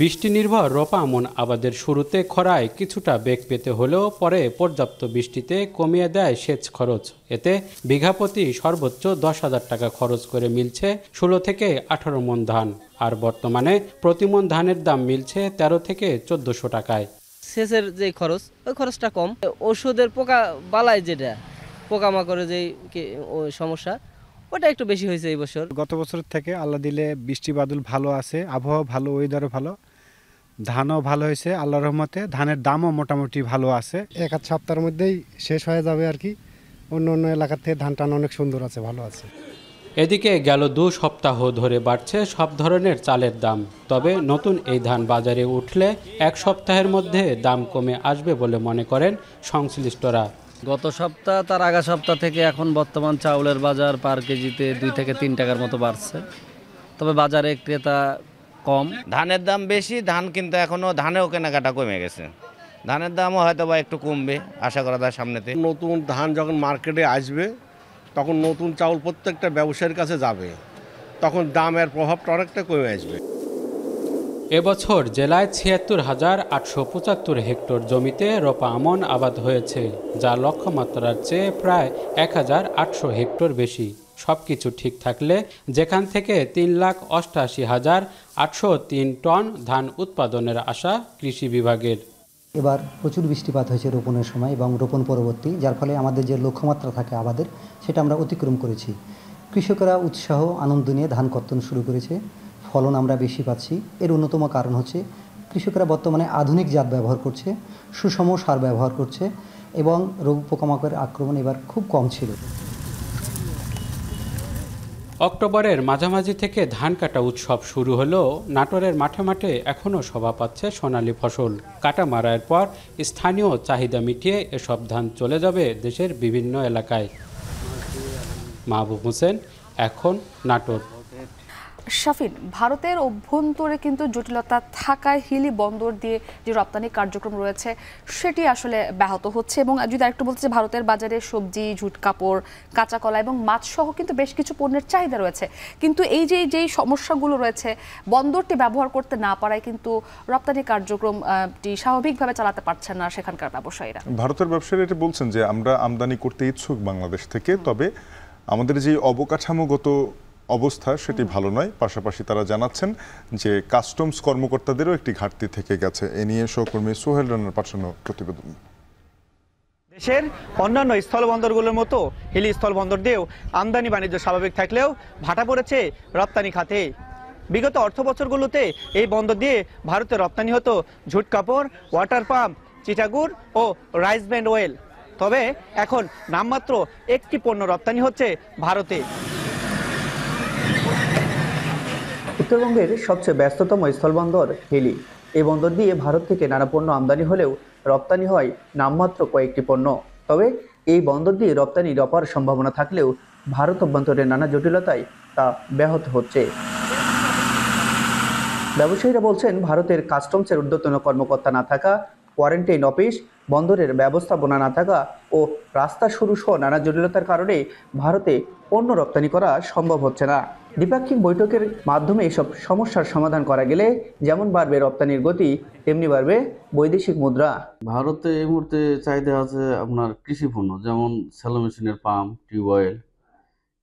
S20: বৃষ্টি নির্ভর রোপা আমন আবাদের শুরুতে খরায় কিছুটা বেগ পেতে হলেও পরে পর্যাপ্ত বৃষ্টিতে কমিয়ে দেয় সেচ খরচ। এতে বিঘাপ্রতি সর্বোচ্চ 10,000 টাকা খরচ করে মিলছে 16 থেকে 18 মণ ধান। আর বর্তমানে প্রতি মণ ধানের দাম মিলছে 13 থেকে 1400 টাকায়।
S22: সেচের যে খরচ, ওই খরচটা কম। ওষুধের পোকা বালাই, যেটা পোকামাকড়ের যে সমস্যা, ওটা একটু বেশি হয়েছে এই বছর।
S23: গত বছর থেকে আল্লাহ দিলে বৃষ্টি বাদল ভালো আছে, আবহাওয়া ভালো, ওয়েদারও ভালো, ধানও ভালো হয়েছে আল্লাহর রহমতে। ধানের দামও মোটামুটি ভালো আছে।
S24: 1-8 সপ্তাহের মধ্যেই শেষ হয়ে যাবে আর কি। অন্য অন্য এলাকার থেকে ধান টান অনেক সুন্দর আছে, ভালো আছে।
S20: এদিকে গেল 2 সপ্তাহ ধরে বাড়ছে সব ধরনের চালের দাম। তবে নতুন এই ধান বাজারে উঠলে 1 সপ্তাহের মধ্যে দাম কমে আসবে বলে মনে করেন সংশ্লিষ্টরা।
S25: গত সপ্তাহ তার আগা সপ্তাহ থেকে এখন বর্তমান চাউলের বাজার পার কেজিতে 2 থেকে 3 টাকার মতো বাড়ছে। তবে বাজারে ক্রেতা কম।
S26: ধানের দাম বেশি, ধান কিন্তু এখনো ধানেও কেনাকাটা কমে গেছে। ধানের দামও হয়তো বা একটু কমবে আশা করা যায় সামনেতে।
S27: নতুন ধান যখন মার্কেটে আসবে তখন নতুন চাউল প্রত্যেকটা ব্যবসায়ীর কাছে যাবে, তখন দামের প্রভাবটা অনেকটা কমে আসবে।
S20: এবছর জেলায় ৭৬,৮৭৫ হেক্টর জমিতে রোপা আমন আবাদ হয়েছে, যা লক্ষ্যমাত্রার চেয়ে প্রায় ১,৮০০ হেক্টর বেশি। সবকিছু ঠিক থাকলে যেখান থেকে ৩,৮৮,৮০৩ টন ধান উৎপাদনের আশা কৃষি বিভাগের।
S28: এবার প্রচুর বৃষ্টিপাত হয়েছে রোপণের সময় এবং রোপণ পরবর্তী, যার ফলে আমাদের যে লক্ষ্যমাত্রা থাকে আবাদের, সেটা আমরা অতিক্রম করেছি। কৃষকরা উৎসাহ আনন্দ নিয়ে ধান কর্তন শুরু করেছে, ফলন আমরা বেশি পাচ্ছি। এর অন্যতম কারণ হচ্ছে কৃষকরা বর্তমানে আধুনিক জাত ব্যবহার করছে, সুষম সার ব্যবহার করছে এবং রোগ পোকামাকড়ের আক্রমণ এবার খুব কম ছিল।
S20: অক্টোবরের মাঝামাঝি থেকে ধান কাটা উৎসব শুরু হলেও নাটোরের মাঠে মাঠে এখনও শোভা পাচ্ছে সোনালী ফসল। কাটা মারার পর স্থানীয় চাহিদা মিটিয়ে এসব ধান চলে যাবে দেশের বিভিন্ন এলাকায়। মাহবুব হোসেন, এখন নাটোর।
S1: শাফিন, ভারতের অভ্যন্তরে কিন্তু জটিলতা থাকায় হিলি বন্দর দিয়ে যে রপ্তানি কার্যক্রম রয়েছে সেটি আসলে ব্যাহত হচ্ছে। এবং যদি আরেকটু বলতে যে ভারতের বাজারে সবজি, ঝুট কাপড়, কাঁচা কলা এবং মাছ সহ কিন্তু বেশ কিছু পণ্যের চাহিদা রয়েছে, কিন্তু এই যেই সমস্যাগুলো রয়েছে বন্দরটি ব্যবহার করতে না পারায় কিন্তু রপ্তানি কার্যক্রমটি স্বাভাবিকভাবে চালাতে পারছেন না সেখানকার ব্যবসায়ীরা।
S3: ভারতের ব্যবসায়ীরা এটা বলছেন যে আমরা আমদানি করতে ইচ্ছুক বাংলাদেশ থেকে, তবে আমাদের যে অবকাঠামোগত অবস্থা সেটি ভালো নয়। পাশাপাশি তারা জানাচ্ছেন যে কাস্টমস কর্মকর্তাদেরও একটি ঘাটতি থেকে গেছে। এ নিয়ে সহকর্মী সোহেল রানার পাঠানো প্রতিবেদন।
S5: দেশের অন্যান্য স্থলবন্দরগুলোর মতো হিলি স্থলবন্দর দিয়েও আমদানি বাণিজ্য স্বাভাবিক থাকলেও ভাটা পড়েছে রপ্তানি খাতে। বিগত অর্থ বছরগুলোতে এই বন্দর দিয়ে ভারতে রপ্তানি হতো ঝুট কাপড়, ওয়াটার পাম্প, চিটাগুড় ও রাইস ব্র্যান্ড অয়েল। তবে এখন নামমাত্র একটি পণ্য রপ্তানি হচ্ছে ভারতে। উত্তরবঙ্গের সবচেয়ে ব্যস্ততম স্থলবন্দর হিলি। এই বন্দর দিয়ে ভারত থেকে নানা পণ্য আমদানি হলেও রপ্তানি হয় নামমাত্র কয়েকটি পণ্য। তবে এই বন্দর দিয়ে রপ্তানির অপার সম্ভাবনা থাকলেও ভারত অভ্যন্তরের নানা জটিলতায় তা ব্যাহত হচ্ছে। ব্যবসায়ীরা বলছেন ভারতের কাস্টমসের ঊর্ধ্বতন কর্মকর্তা না থাকা, কোয়ারেন্টাইন অফিস, বন্দরের ব্যবস্থাপনা না থাকা ও রাস্তা শুরু সহ নানা জটিলতার কারণে ভারতে পণ্য রপ্তানি করা সম্ভব হচ্ছে না। দ্বিপাক্ষিক বৈঠকের মাধ্যমে এসব সমস্যার সমাধান করা গেলে যেমন বাড়বে রপ্তানির গতি, তেমনি বাড়বে বৈদেশিক মুদ্রা।
S6: ভারতে এই মুহূর্তে চাহিদা আছে আপনার কৃষি পণ্য, যেমন সেলো মেশিনের পাম্প, টিউবওয়েল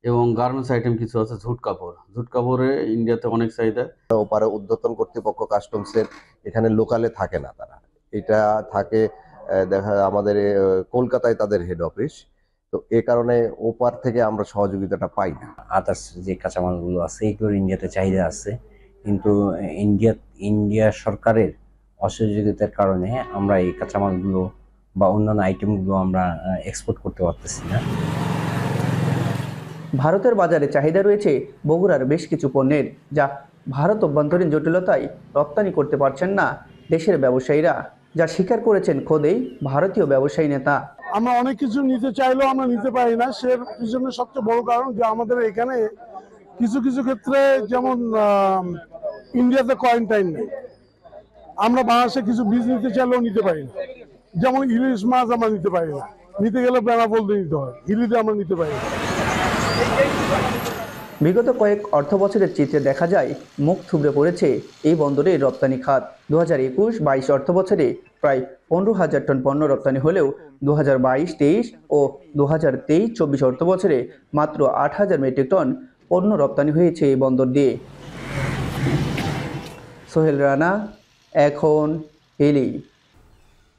S6: এবং গার্মেন্টস আইটেম কিছু আছে। ঝুট কাপড়, ঝুট কাপড়ে ইন্ডিয়াতে অনেক চাহিদা।
S7: ওপারে ঊর্ধ্বতন কর্তৃপক্ষ কাস্টমসের এখানে লোকালে থাকে না, তারা এটা থাকে দেখা আমাদের কলকাতায় তাদের হেড অফিস। তো এ কারণে ওপার থেকে আমরা সহযোগিতাটা পাই না।
S8: আদার্স যে কাঁচামালগুলো আছে এগুলোর ইন্ডিয়াতে চাহিদা আছে, কিন্তু ইন্ডিয়া সরকারের অসহযোগিতার কারণে আমরা এই কাঁচামালগুলো বা অন্যান্য আইটেমগুলো আমরা এক্সপোর্ট করতে পারতেছি না।
S5: ভারতের বাজারে চাহিদা রয়েছে বগুড়ার বেশ কিছু পণ্যের, যা ভারত অভ্যন্তরীণ জটিলতায় রপ্তানি করতে পারছেন না দেশের ব্যবসায়ীরা, যা স্বীকার করেছেন খোদেই ভারতীয় ব্যবসায়ী নেতা।
S10: আমরা অনেক কিছু নিতে চাইলেও আমরা নিতে পারি না। সে পিছনে সবচেয়ে বড় কারণ যে আমাদের এখানে কিছু কিছু ক্ষেত্রে যেমন ইন্ডিয়াতে কোয়ারেন্টাইন নেই, আমরা বাংলাদেশে কিছু বীজ নিতে চাইলেও নিতে পারি না। যেমন ইলিশ মাছ আমরা নিতে পারি না, নিতে গেলে বেনাপোল দিয়ে নিতে হয়, হিলিতে আমরা নিতে পারি না।
S5: বিগত কয়েক অর্থ বছরের চিত্রে দেখা যায় মুখ থুবড়ে পড়েছে এই বন্দরের রপ্তানি খাত। 2021-22 অর্থ বছরে প্রায় 15,000 টন পণ্য রপ্তানি হলেও 2022-23 ও 2023-24 অর্থ বছরে মাত্র 8,000 মেট্রিক টন পণ্য রপ্তানি হয়েছে এই বন্দর দিয়ে। সোহেল রানা, এখন হিলি।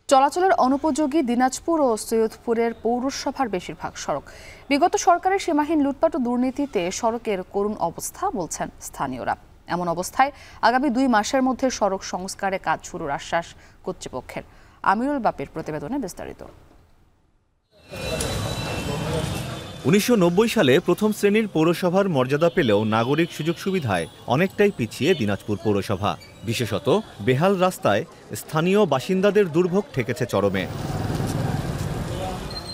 S1: চলাচলের অনুপযোগী দিনাজপুর ও সৈয়দপুরের পৌরসভার বেশিরভাগ সড়ক। বিগত সরকারের সীমাহীন লুটপাট ও দুর্নীতিতে সড়কের করুণ অবস্থা বলছেন স্থানীয়রা। এমন অবস্থায় আগামী 2 মাসের মধ্যে সড়ক সংস্কারে কাজ শুরুর আশ্বাস কর্তৃপক্ষের। আমিরুল বাপের প্রতিবেদনে বিস্তারিত।
S11: 1990 সালে প্রথম শ্রেণীর পৌরসভার মর্যাদা পেলেও নাগরিক সুযোগ সুবিধায় অনেকটাই পিছিয়ে দিনাজপুর পৌরসভা। বিশেষত বেহাল রাস্তায় স্থানীয় বাসিন্দাদের দুর্ভোগ ঠেকেছে চরমে।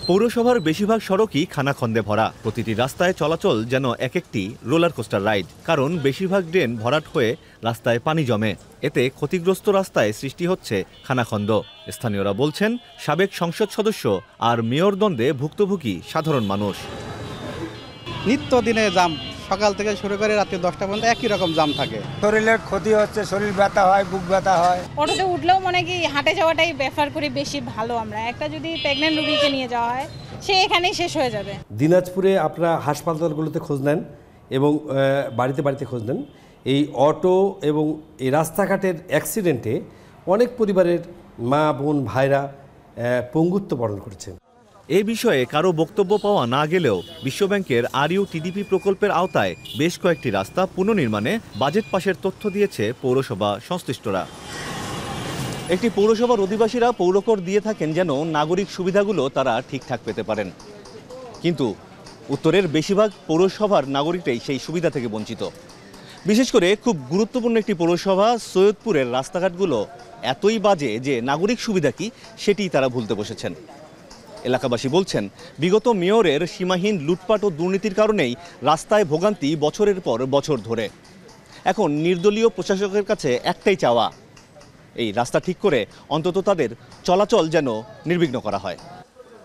S11: পৌরসভার বেশিরভাগ সড়কই খানাখন্দে ভরা। প্রতিটি রাস্তায় চলাচল যেন এক একটি রোলার কোস্টার রাইড, কারণ বেশিরভাগ ড্রেন ভরাট হয়ে রাস্তায় পানি জমে। এতে ক্ষতিগ্রস্ত রাস্তায় সৃষ্টি হচ্ছে খানাখন্দ। স্থানীয়রা বলছেন, সাবেক সংসদ সদস্য আর মেয়র দ্বন্দ্বে ভুক্তভোগী সাধারণ মানুষ।
S12: নিত্যদিনে জাম, সকাল থেকে শুরু করে রাত্রি 10টা পর্যন্ত একই রকম জাম থাকে।
S13: শরীরের ক্ষতি হচ্ছে, শরীর ব্যথা হয়, বুক ব্যথা হয়।
S29: অটোতে উঠলেও মনে কি হাঁটে যাওয়াটাই প্রেফার করি বেশি ভালো। আমরা একটা যদি প্রেগনেন্ট রোগীকে নিয়ে যাওয়া হয় সে এখানেই শেষ হয়ে যাবে।
S30: দিনাজপুরে আপনারা হাসপাতালগুলোতে খোঁজ নেন এবং বাড়িতে বাড়িতে খোঁজ নেন, এই অটো এবং এই রাস্তাঘাটের অ্যাক্সিডেন্টে অনেক পরিবারের মা বোন ভাইরা পঙ্গুত্ব বরণ করেছেন।
S11: এ বিষয়ে কারো বক্তব্য পাওয়া না গেলেও বিশ্বব্যাংকের RUTDP প্রকল্পের আওতায় বেশ কয়েকটি রাস্তা পুনর্নির্মাণে বাজেট পাশের তথ্য দিয়েছে পৌরসভা সংশ্লিষ্টরা। একটি পৌরসভার অধিবাসীরা পৌরকর দিয়ে থাকেন যেন নাগরিক সুবিধাগুলো তারা ঠিকঠাক পেতে পারেন, কিন্তু উত্তরের বেশিরভাগ পৌরসভার নাগরিকরাই সেই সুবিধা থেকে বঞ্চিত। বিশেষ করে খুব গুরুত্বপূর্ণ একটি পৌরসভা সৈয়দপুরের রাস্তাঘাটগুলো এতই বাজে যে নাগরিক সুবিধা কি সেটিই তারা ভুলতে বসেছেন। এলাকাবাসী বলছেন, বিগত মেয়রের সীমাহীন লুটপাট ও দুর্নীতির কারণেই রাস্তায় ভোগান্তি বছরের পর বছর ধরে। এখন নির্দলীয় প্রশাসকের কাছে একটাই চাওয়া, এই রাস্তা ঠিক করে অন্তত তাদের চলাচল যেন নির্বিঘ্ন করা হয়।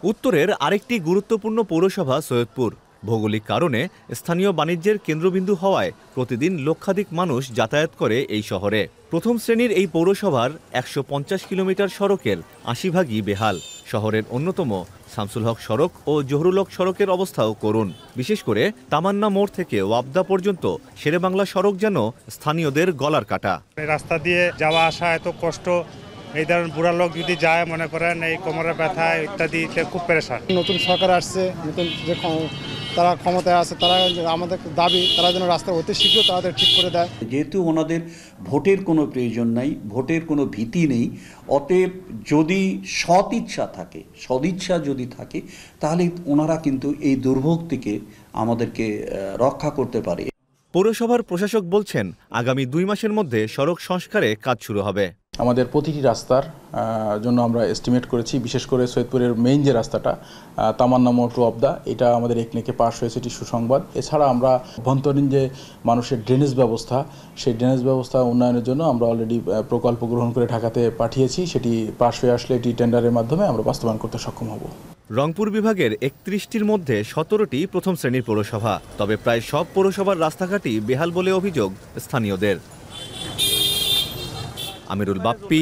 S11: উত্তরের আরেকটি গুরুত্বপূর্ণ পৌরসভা সৈয়দপুর। ভৌগোলিক কারণে স্থানীয় বাণিজ্যের কেন্দ্রবিন্দু হওয়ায় প্রতিদিন লক্ষাধিক মানুষ যাতায়াত করে এই শহরে। প্রথম শ্রেণীর এই পৌরসভার ১৫০ কিলোমিটার সড়কের ৮০ ভাগই বেহাল। শহরের অন্যতম শামসুল হক সড়ক ও জহুরুল হক সড়কের অবস্থাও করুণ। বিশেষ করে তামান্না মোড় থেকে ওয়াবদা পর্যন্ত শেরেবাংলা সড়ক যেন স্থানীয়দের গলার কাটা।
S2: রাস্তা দিয়ে যাওয়া আসা এত কষ্ট, এই ধরনের বুড়া লোক যদি যায় মনে করেন এই কোমরের ব্যথা ইত্যাদিতে খুব পেরেশান।
S24: নতুন সরকার আসছে, নতুন যে তারা ক্ষমতায় আছে, তারা আমাদের দাবি তারা যেন রাস্তা অতি শীঘ্র তাদের ঠিক করে দেয়।
S4: যেহেতু ওনাদের ভোটের কোনো প্রয়োজন নাই, ভোটের কোনো ভীতি নেই, অতএব যদি সদিচ্ছা যদি থাকে তাহলে ওনারা কিন্তু এই দুর্ভোগ থেকে আমাদেরকে রক্ষা করতে পারে।
S11: পৌরসভার প্রশাসক বলছেন, আগামী ২ মাসের মধ্যে সড়ক সংস্কারে কাজ শুরু হবে।
S9: আমাদের প্রতিটি রাস্তার জন্য আমরা এস্টিমেট করেছি, বিশেষ করে সৈয়দপুরের মেইন যে রাস্তাটা তামান্না মোড় টু ওয়াবদা, এটা আমাদের একনেকে পাশ হয়েছে, এটি সুসংবাদ। এছাড়া আমরা অভ্যন্তরীণ যে মানুষের ড্রেনেজ ব্যবস্থা, সেই ড্রেনেজ ব্যবস্থা উন্নয়নের জন্য আমরা অলরেডি প্রকল্প গ্রহণ করে ঢাকাতে পাঠিয়েছি। সেটি পাশ হয়ে আসলে এটি টেন্ডারের মাধ্যমে আমরা বাস্তবায়ন করতে সক্ষম হব।
S11: রংপুর বিভাগের ৩১টির মধ্যে ১৭টি প্রথম শ্রেণীর পৌরসভা, তবে প্রায় সব পৌরসভার রাস্তাঘাটই বেহাল বলে অভিযোগ স্থানীয়দের। আমিরুল বাপ্পি,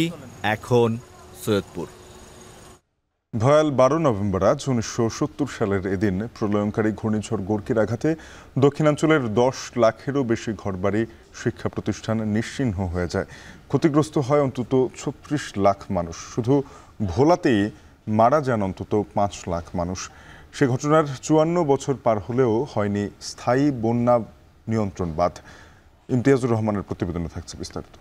S11: এখন সৈয়দপুর।
S3: ভয়াল ১২ নভেম্বর আজ ১৯৭০ সালের এদিন প্রলয়ঙ্কারী ঘূর্ণিঝড় গোর্কির আঘাতে দক্ষিণাঞ্চলের ১০ লাখেরও বেশি ঘরবাড়ি, শিক্ষা প্রতিষ্ঠান নিশ্চিহ্ন হয়ে যায়। ক্ষতিগ্রস্ত হয় অন্তত ৩৬ লাখ মানুষ। শুধু ভোলাতেই মারা যান অন্তত ৫ লাখ মানুষ। সে ঘটনার ৫৪ বছর পার হলেও হয়নি স্থায়ী বন্যা নিয়ন্ত্রণ বাঁধ। ইমতিয়াজুর রহমানের প্রতিবেদনে থাকছে বিস্তারিত।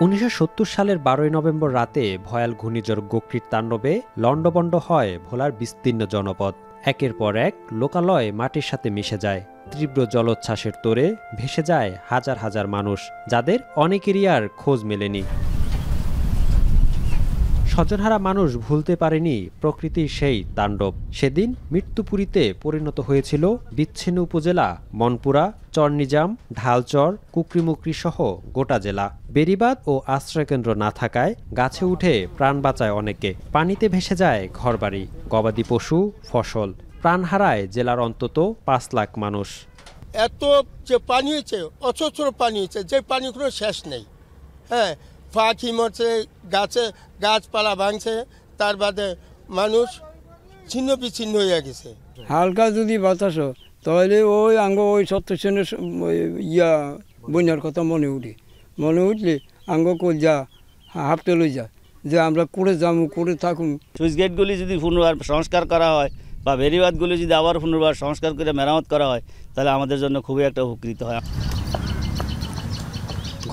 S14: ১৯৭০ সালের ১২ নভেম্বর রাতে ভয়াল ঘূর্ণিঝড় গোকরির তাণ্ডবে লণ্ডভণ্ড হয় ভোলার বিস্তীর্ণ জনপদ। একের পর এক লোকালয় মাটির সাথে মিশে যায়। তীব্র জলোচ্ছ্বাসের তোড়ে ভেসে যায় হাজার হাজার মানুষ, যাদের অনেকেরই আর খোঁজ মেলেনি। স্বজনহারা মানুষ ভুলতে পারেনি প্রকৃতির সেই তাণ্ডব। সেদিন মৃত্যুপুরীতে পরিণত হয়েছিল বিচ্ছিন্ন উপজেলা মনপুরা, চরনিজাম, ঢালচর, কুকরিমুকরি সহ গোটা জেলা। বেড়িবাঁধ ও আশ্রয়কেন্দ্র না থাকায় গাছে উঠে প্রাণ বাঁচায় অনেকে। পানিতে ভেসে যায় ঘরবাড়ি, গবাদি পশু, ফসল। প্রাণ হারায় জেলার অন্তত ৫ লাখ মানুষ।
S15: এত যে পানি হয়েছে, অজস্র পানি হয়েছে, যে পানি কোনো শেষ নেই। হ্যাঁ, পাখি মরছে, গাছপালা ভাঙছে, তার বাদে মানুষ ছিন্ন বিচ্ছিন্ন হয়ে গেছে।
S16: হালকা যদি বাতাসো তাহলে ওই ওই ৭০ সনের বন্যার কথা মনে উঠলে কলজা হাঁপতে লই যা, যে আমরা করে যাবো, করে থাকুন।
S17: সুইচ গেটগুলি যদি পুনর্বার সংস্কার করা হয় বা বেড়িবাঁধগুলি যদি আবার পুনর্বার সংস্কার করে মেরামত করা হয়, তাহলে আমাদের জন্য খুবই একটা উপকৃত হয়।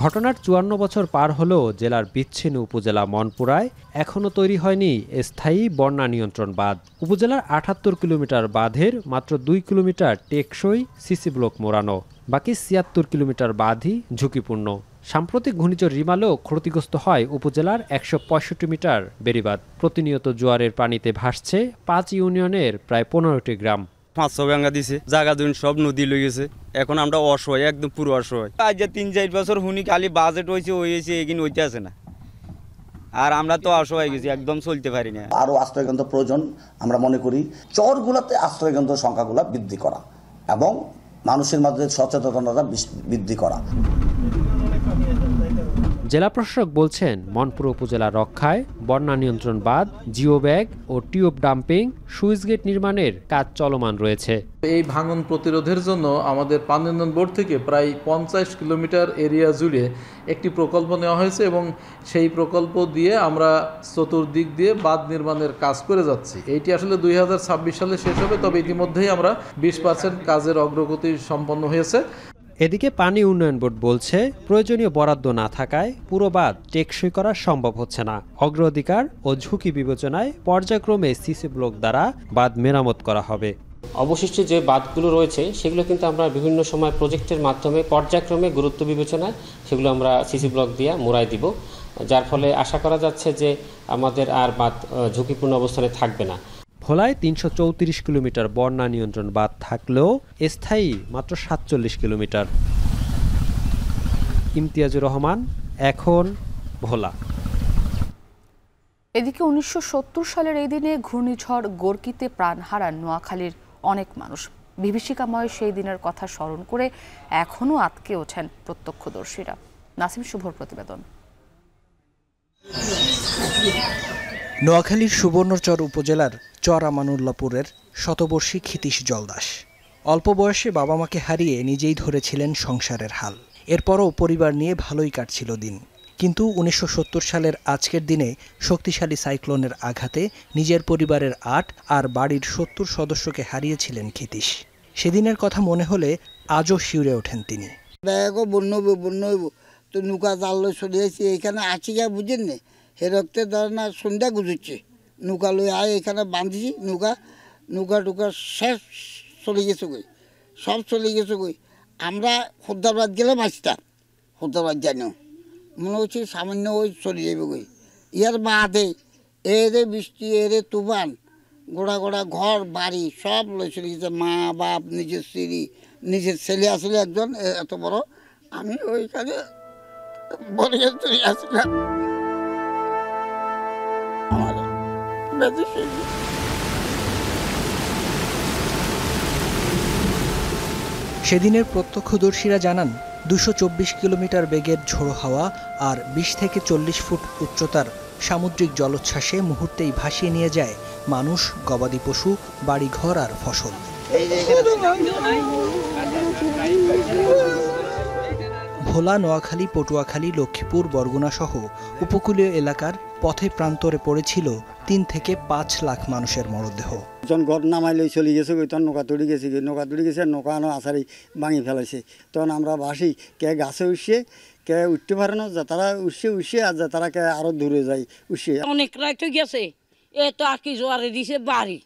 S14: ঘটনার ৫৪ বছর পার হলেও জেলার বিচ্ছিন্ন উপজেলা মনপুরায় এখনও তৈরি হয়নি স্থায়ী বন্যা নিয়ন্ত্রণ বাঁধ। উপজেলার ৭৮ কিলোমিটার বাঁধের মাত্র ২ কিলোমিটার টেকসই সিসি ব্লক মোড়ানো, বাকি ৭৬ কিলোমিটার বাঁধই ঝুঁকিপূর্ণ। সাম্প্রতিক ঘূর্ণিঝড় রিমালেও ক্ষতিগ্রস্ত হয় উপজেলার ১৬৫ মিটার বেড়িবাঁধ। প্রতিনিয়ত জোয়ারের পানিতে ভাসছে ৫ ইউনিয়নের প্রায় ১৫টি গ্রাম।
S18: ৫০০ ভাঙা দিছে, জায়গা দুন সব নদী লই গেছে। এখন আমরা অসহায়, একদম পুরো অসহায়। আজ যে ৩-৪ বছর শুনি খালি বাজেট হয়েছে এগিন হইতে আছে না, আর আমরা তো অসহায় গেছি, একদম চলতে পারি না।
S19: আরও আশ্রয়কেন্দ্র প্রয়োজন আমরা মনে করি। চরগুলোতে আশ্রয়কেন্দ্র সংখ্যাগুলো বৃদ্ধি করা এবং মানুষের মধ্যে সচেতনতা বৃদ্ধি করা।
S14: জেলা প্রশাসক বলছেন, মনপুর উপজেলা রক্ষায় বন্যা নিয়ন্ত্রণ বাঁধ, জিও ব্যাগ ও টিউব ডাম্পিং, সুইচ গেট নির্মাণের কাজ চলমান রয়েছে।
S21: এই ভাঙন প্রতিরোধের জন্য আমাদের পানি উন্নয়ন বোর্ড থেকে প্রায় ৫০ কিলোমিটার এরিয়া জুড়ে একটি প্রকল্প নেওয়া হয়েছে এবং সেই প্রকল্প দিয়ে আমরা চতুর্দিক দিয়ে বাঁধ নির্মাণের কাজ করে যাচ্ছি। এইটি আসলে ২০২৬ সালে শেষ হবে, তবে ইতিমধ্যেই আমরা ২০% কাজের অগ্রগতি সম্পন্ন হয়েছে।
S14: এদিকে পানি উন্নয়ন বোর্ড বলছে প্রয়োজনীয় বরাদ্দ না থাকায় পুরো বাঁধ টেকসই করা সম্ভব হচ্ছে না। অগ্রাধিকার ও ঝুঁকি বিবেচনায় পর্যায়ক্রমে সিসি ব্লক দ্বারা বাঁধ মেরামত করা হবে।
S6: অবশিষ্ট যে বাঁধগুলো রয়েছে সেগুলো কিন্তু আমরা বিভিন্ন সময় প্রজেক্টের মাধ্যমে পর্যায়ক্রমে গুরুত্ব বিবেচনায় সেগুলো আমরা সিসি ব্লক দিয়ে মোড়াই দিব, যার ফলে আশা করা যাচ্ছে যে আমাদের আর বাঁধ ঝুঁকিপূর্ণ অবস্থানে থাকবে না।
S14: ভোলায় ৩৩৪ কিলোমিটার বন্যা নিয়ন্ত্রণ বাঁধ থাকলেও স্থায়ী মাত্র ৪৭ কিলোমিটার। ইমতিয়াজুর রহমান, এখন, ভোলা।
S1: এদিকে ১৯৭০ সালের এই দিনে ঘূর্ণিঝড় গোর্কিতে প্রাণ হারান নোয়াখালীর অনেক মানুষ। বিভীষিকাময় সেই দিনের কথা স্মরণ করে এখনও আঁতকে ওঠেন প্রত্যক্ষদর্শীরা। নাসিম শুভর প্রতিবেদন।
S7: নোয়াখালীর সুবর্ণচর উপজেলার চর আমানুল্লাপুরের শতবর্ষী ক্ষিতীশ জলদাস অল্প বয়সে বাবা মাকে হারিয়ে নিজেই ধরেছিলেন সংসারের হাল। এরপরও পরিবার নিয়ে ভালোই কাটছিল দিন, কিন্তু ১৯৭০ সালের আজকের দিনে শক্তিশালী সাইক্লোনের আঘাতে নিজের পরিবারের ৮ আর বাড়ির ৭০ সদস্যকে হারিয়েছিলেন ক্ষিতীশ। সেদিনের কথা মনে হলে আজও শিউরে ওঠেন তিনি।
S8: তো নৌকা জাল চলিয়েছি এখানে আছি গা বুঝেন না, হে রক্তে ধর না সন্ধ্যা গুজুচ্ছে, নৌকা লই আয় এখানে বাঁধিছি, নৌকা টুকা শেষ চলে গেছে গই, সব চলে গেছে গই। আমরা খদ্দারবাদ গেলে বাঁচতাম, খদ্দারবাদ জানিও মনে হচ্ছে সামান্য ওই চলে যাবে গই। ইয়ার বাদে এরে বৃষ্টি এরে তুফান গোড়া গোড়া ঘর বাড়ি সব লই চলে গেছে, মা বাপ নিজের স্ত্রী নিজের ছেলে আসলে একজন এত বড়, আমি ওইখানে বলে আসলাম।
S7: সেদিনের প্রত্যক্ষদর্শীরা জানান ২২৪ কিলোমিটার বেগের ঝোড়ো হাওয়া আর ২০ থেকে ৪০ ফুট উচ্চতার সামুদ্রিক জলোচ্ছ্বাসে মুহূর্তেই ভাসিয়ে নিয়ে যায় মানুষ, গবাদি পশু, বাড়িঘর আর ফসল। ভোলা, নোয়াখালী, পটুয়াখালী, লক্ষ্মীপুর, বরগুনা সহ উপকূলীয় এলাকার পথে প্রান্তরে পড়েছিল ৩ থেকে ৫ লাখ মানুষের মরদেহ।
S8: যখন ঘর নামাইলে চলে গেছে তখন নৌকা তুড়ি গেছে নৌকা আসারি ভাঙি ফেলাইছে, তখন আমরা বাসি কে গাছে উঠছে, কে উঠতে পারে না, যা তারা উঠছে আর যা তারা কে আরো দূরে যায় উঠছে।
S20: অনেক রাত গেছে, এ তো আর কি জোয়ারে দিছে বাড়ি,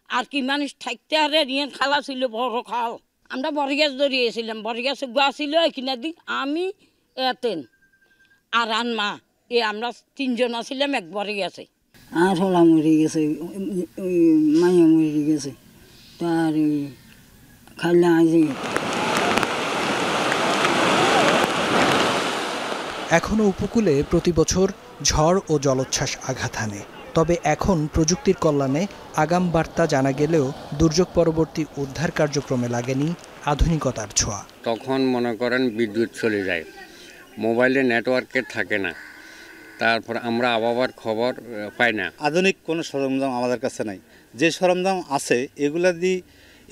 S20: আর কি মানুষ থাকতে আরে নিয়ে খালা ছিল বড় খাল। আমরা বরগাছ ধরিয়েছিলাম, বরগাছে গোয়া ছিল এখানে দিক আমি এতেন আর আনমা আমরা ৩ জন আছিলাম এক বরগাছে।
S8: আর হলা মরে গেছে, মাইয়া মরে গেছে, তার খাইলা আছে।
S7: এখনও উপকূলে প্রতি বছর ঝড় ও জলোচ্ছ্বাস আঘাত হানে, তবে এখন প্রযুক্তির কল্যাণে আগাম বার্তা জানা গেলেও দুর্যোগ পরবর্তী উদ্ধার কার্যক্রমে লাগেনি আধুনিকতার ছোঁয়া।
S22: তখন মনে করেন বিদ্যুৎ চলে যায়, মোবাইলে নেটওয়ার্কে থাকে না, তারপর আমরা আবহাওয়ার খবর পাই না।
S23: আধুনিক কোনো সরঞ্জাম আমাদের কাছে নাই, যে সরঞ্জাম আছে এগুলা দিয়ে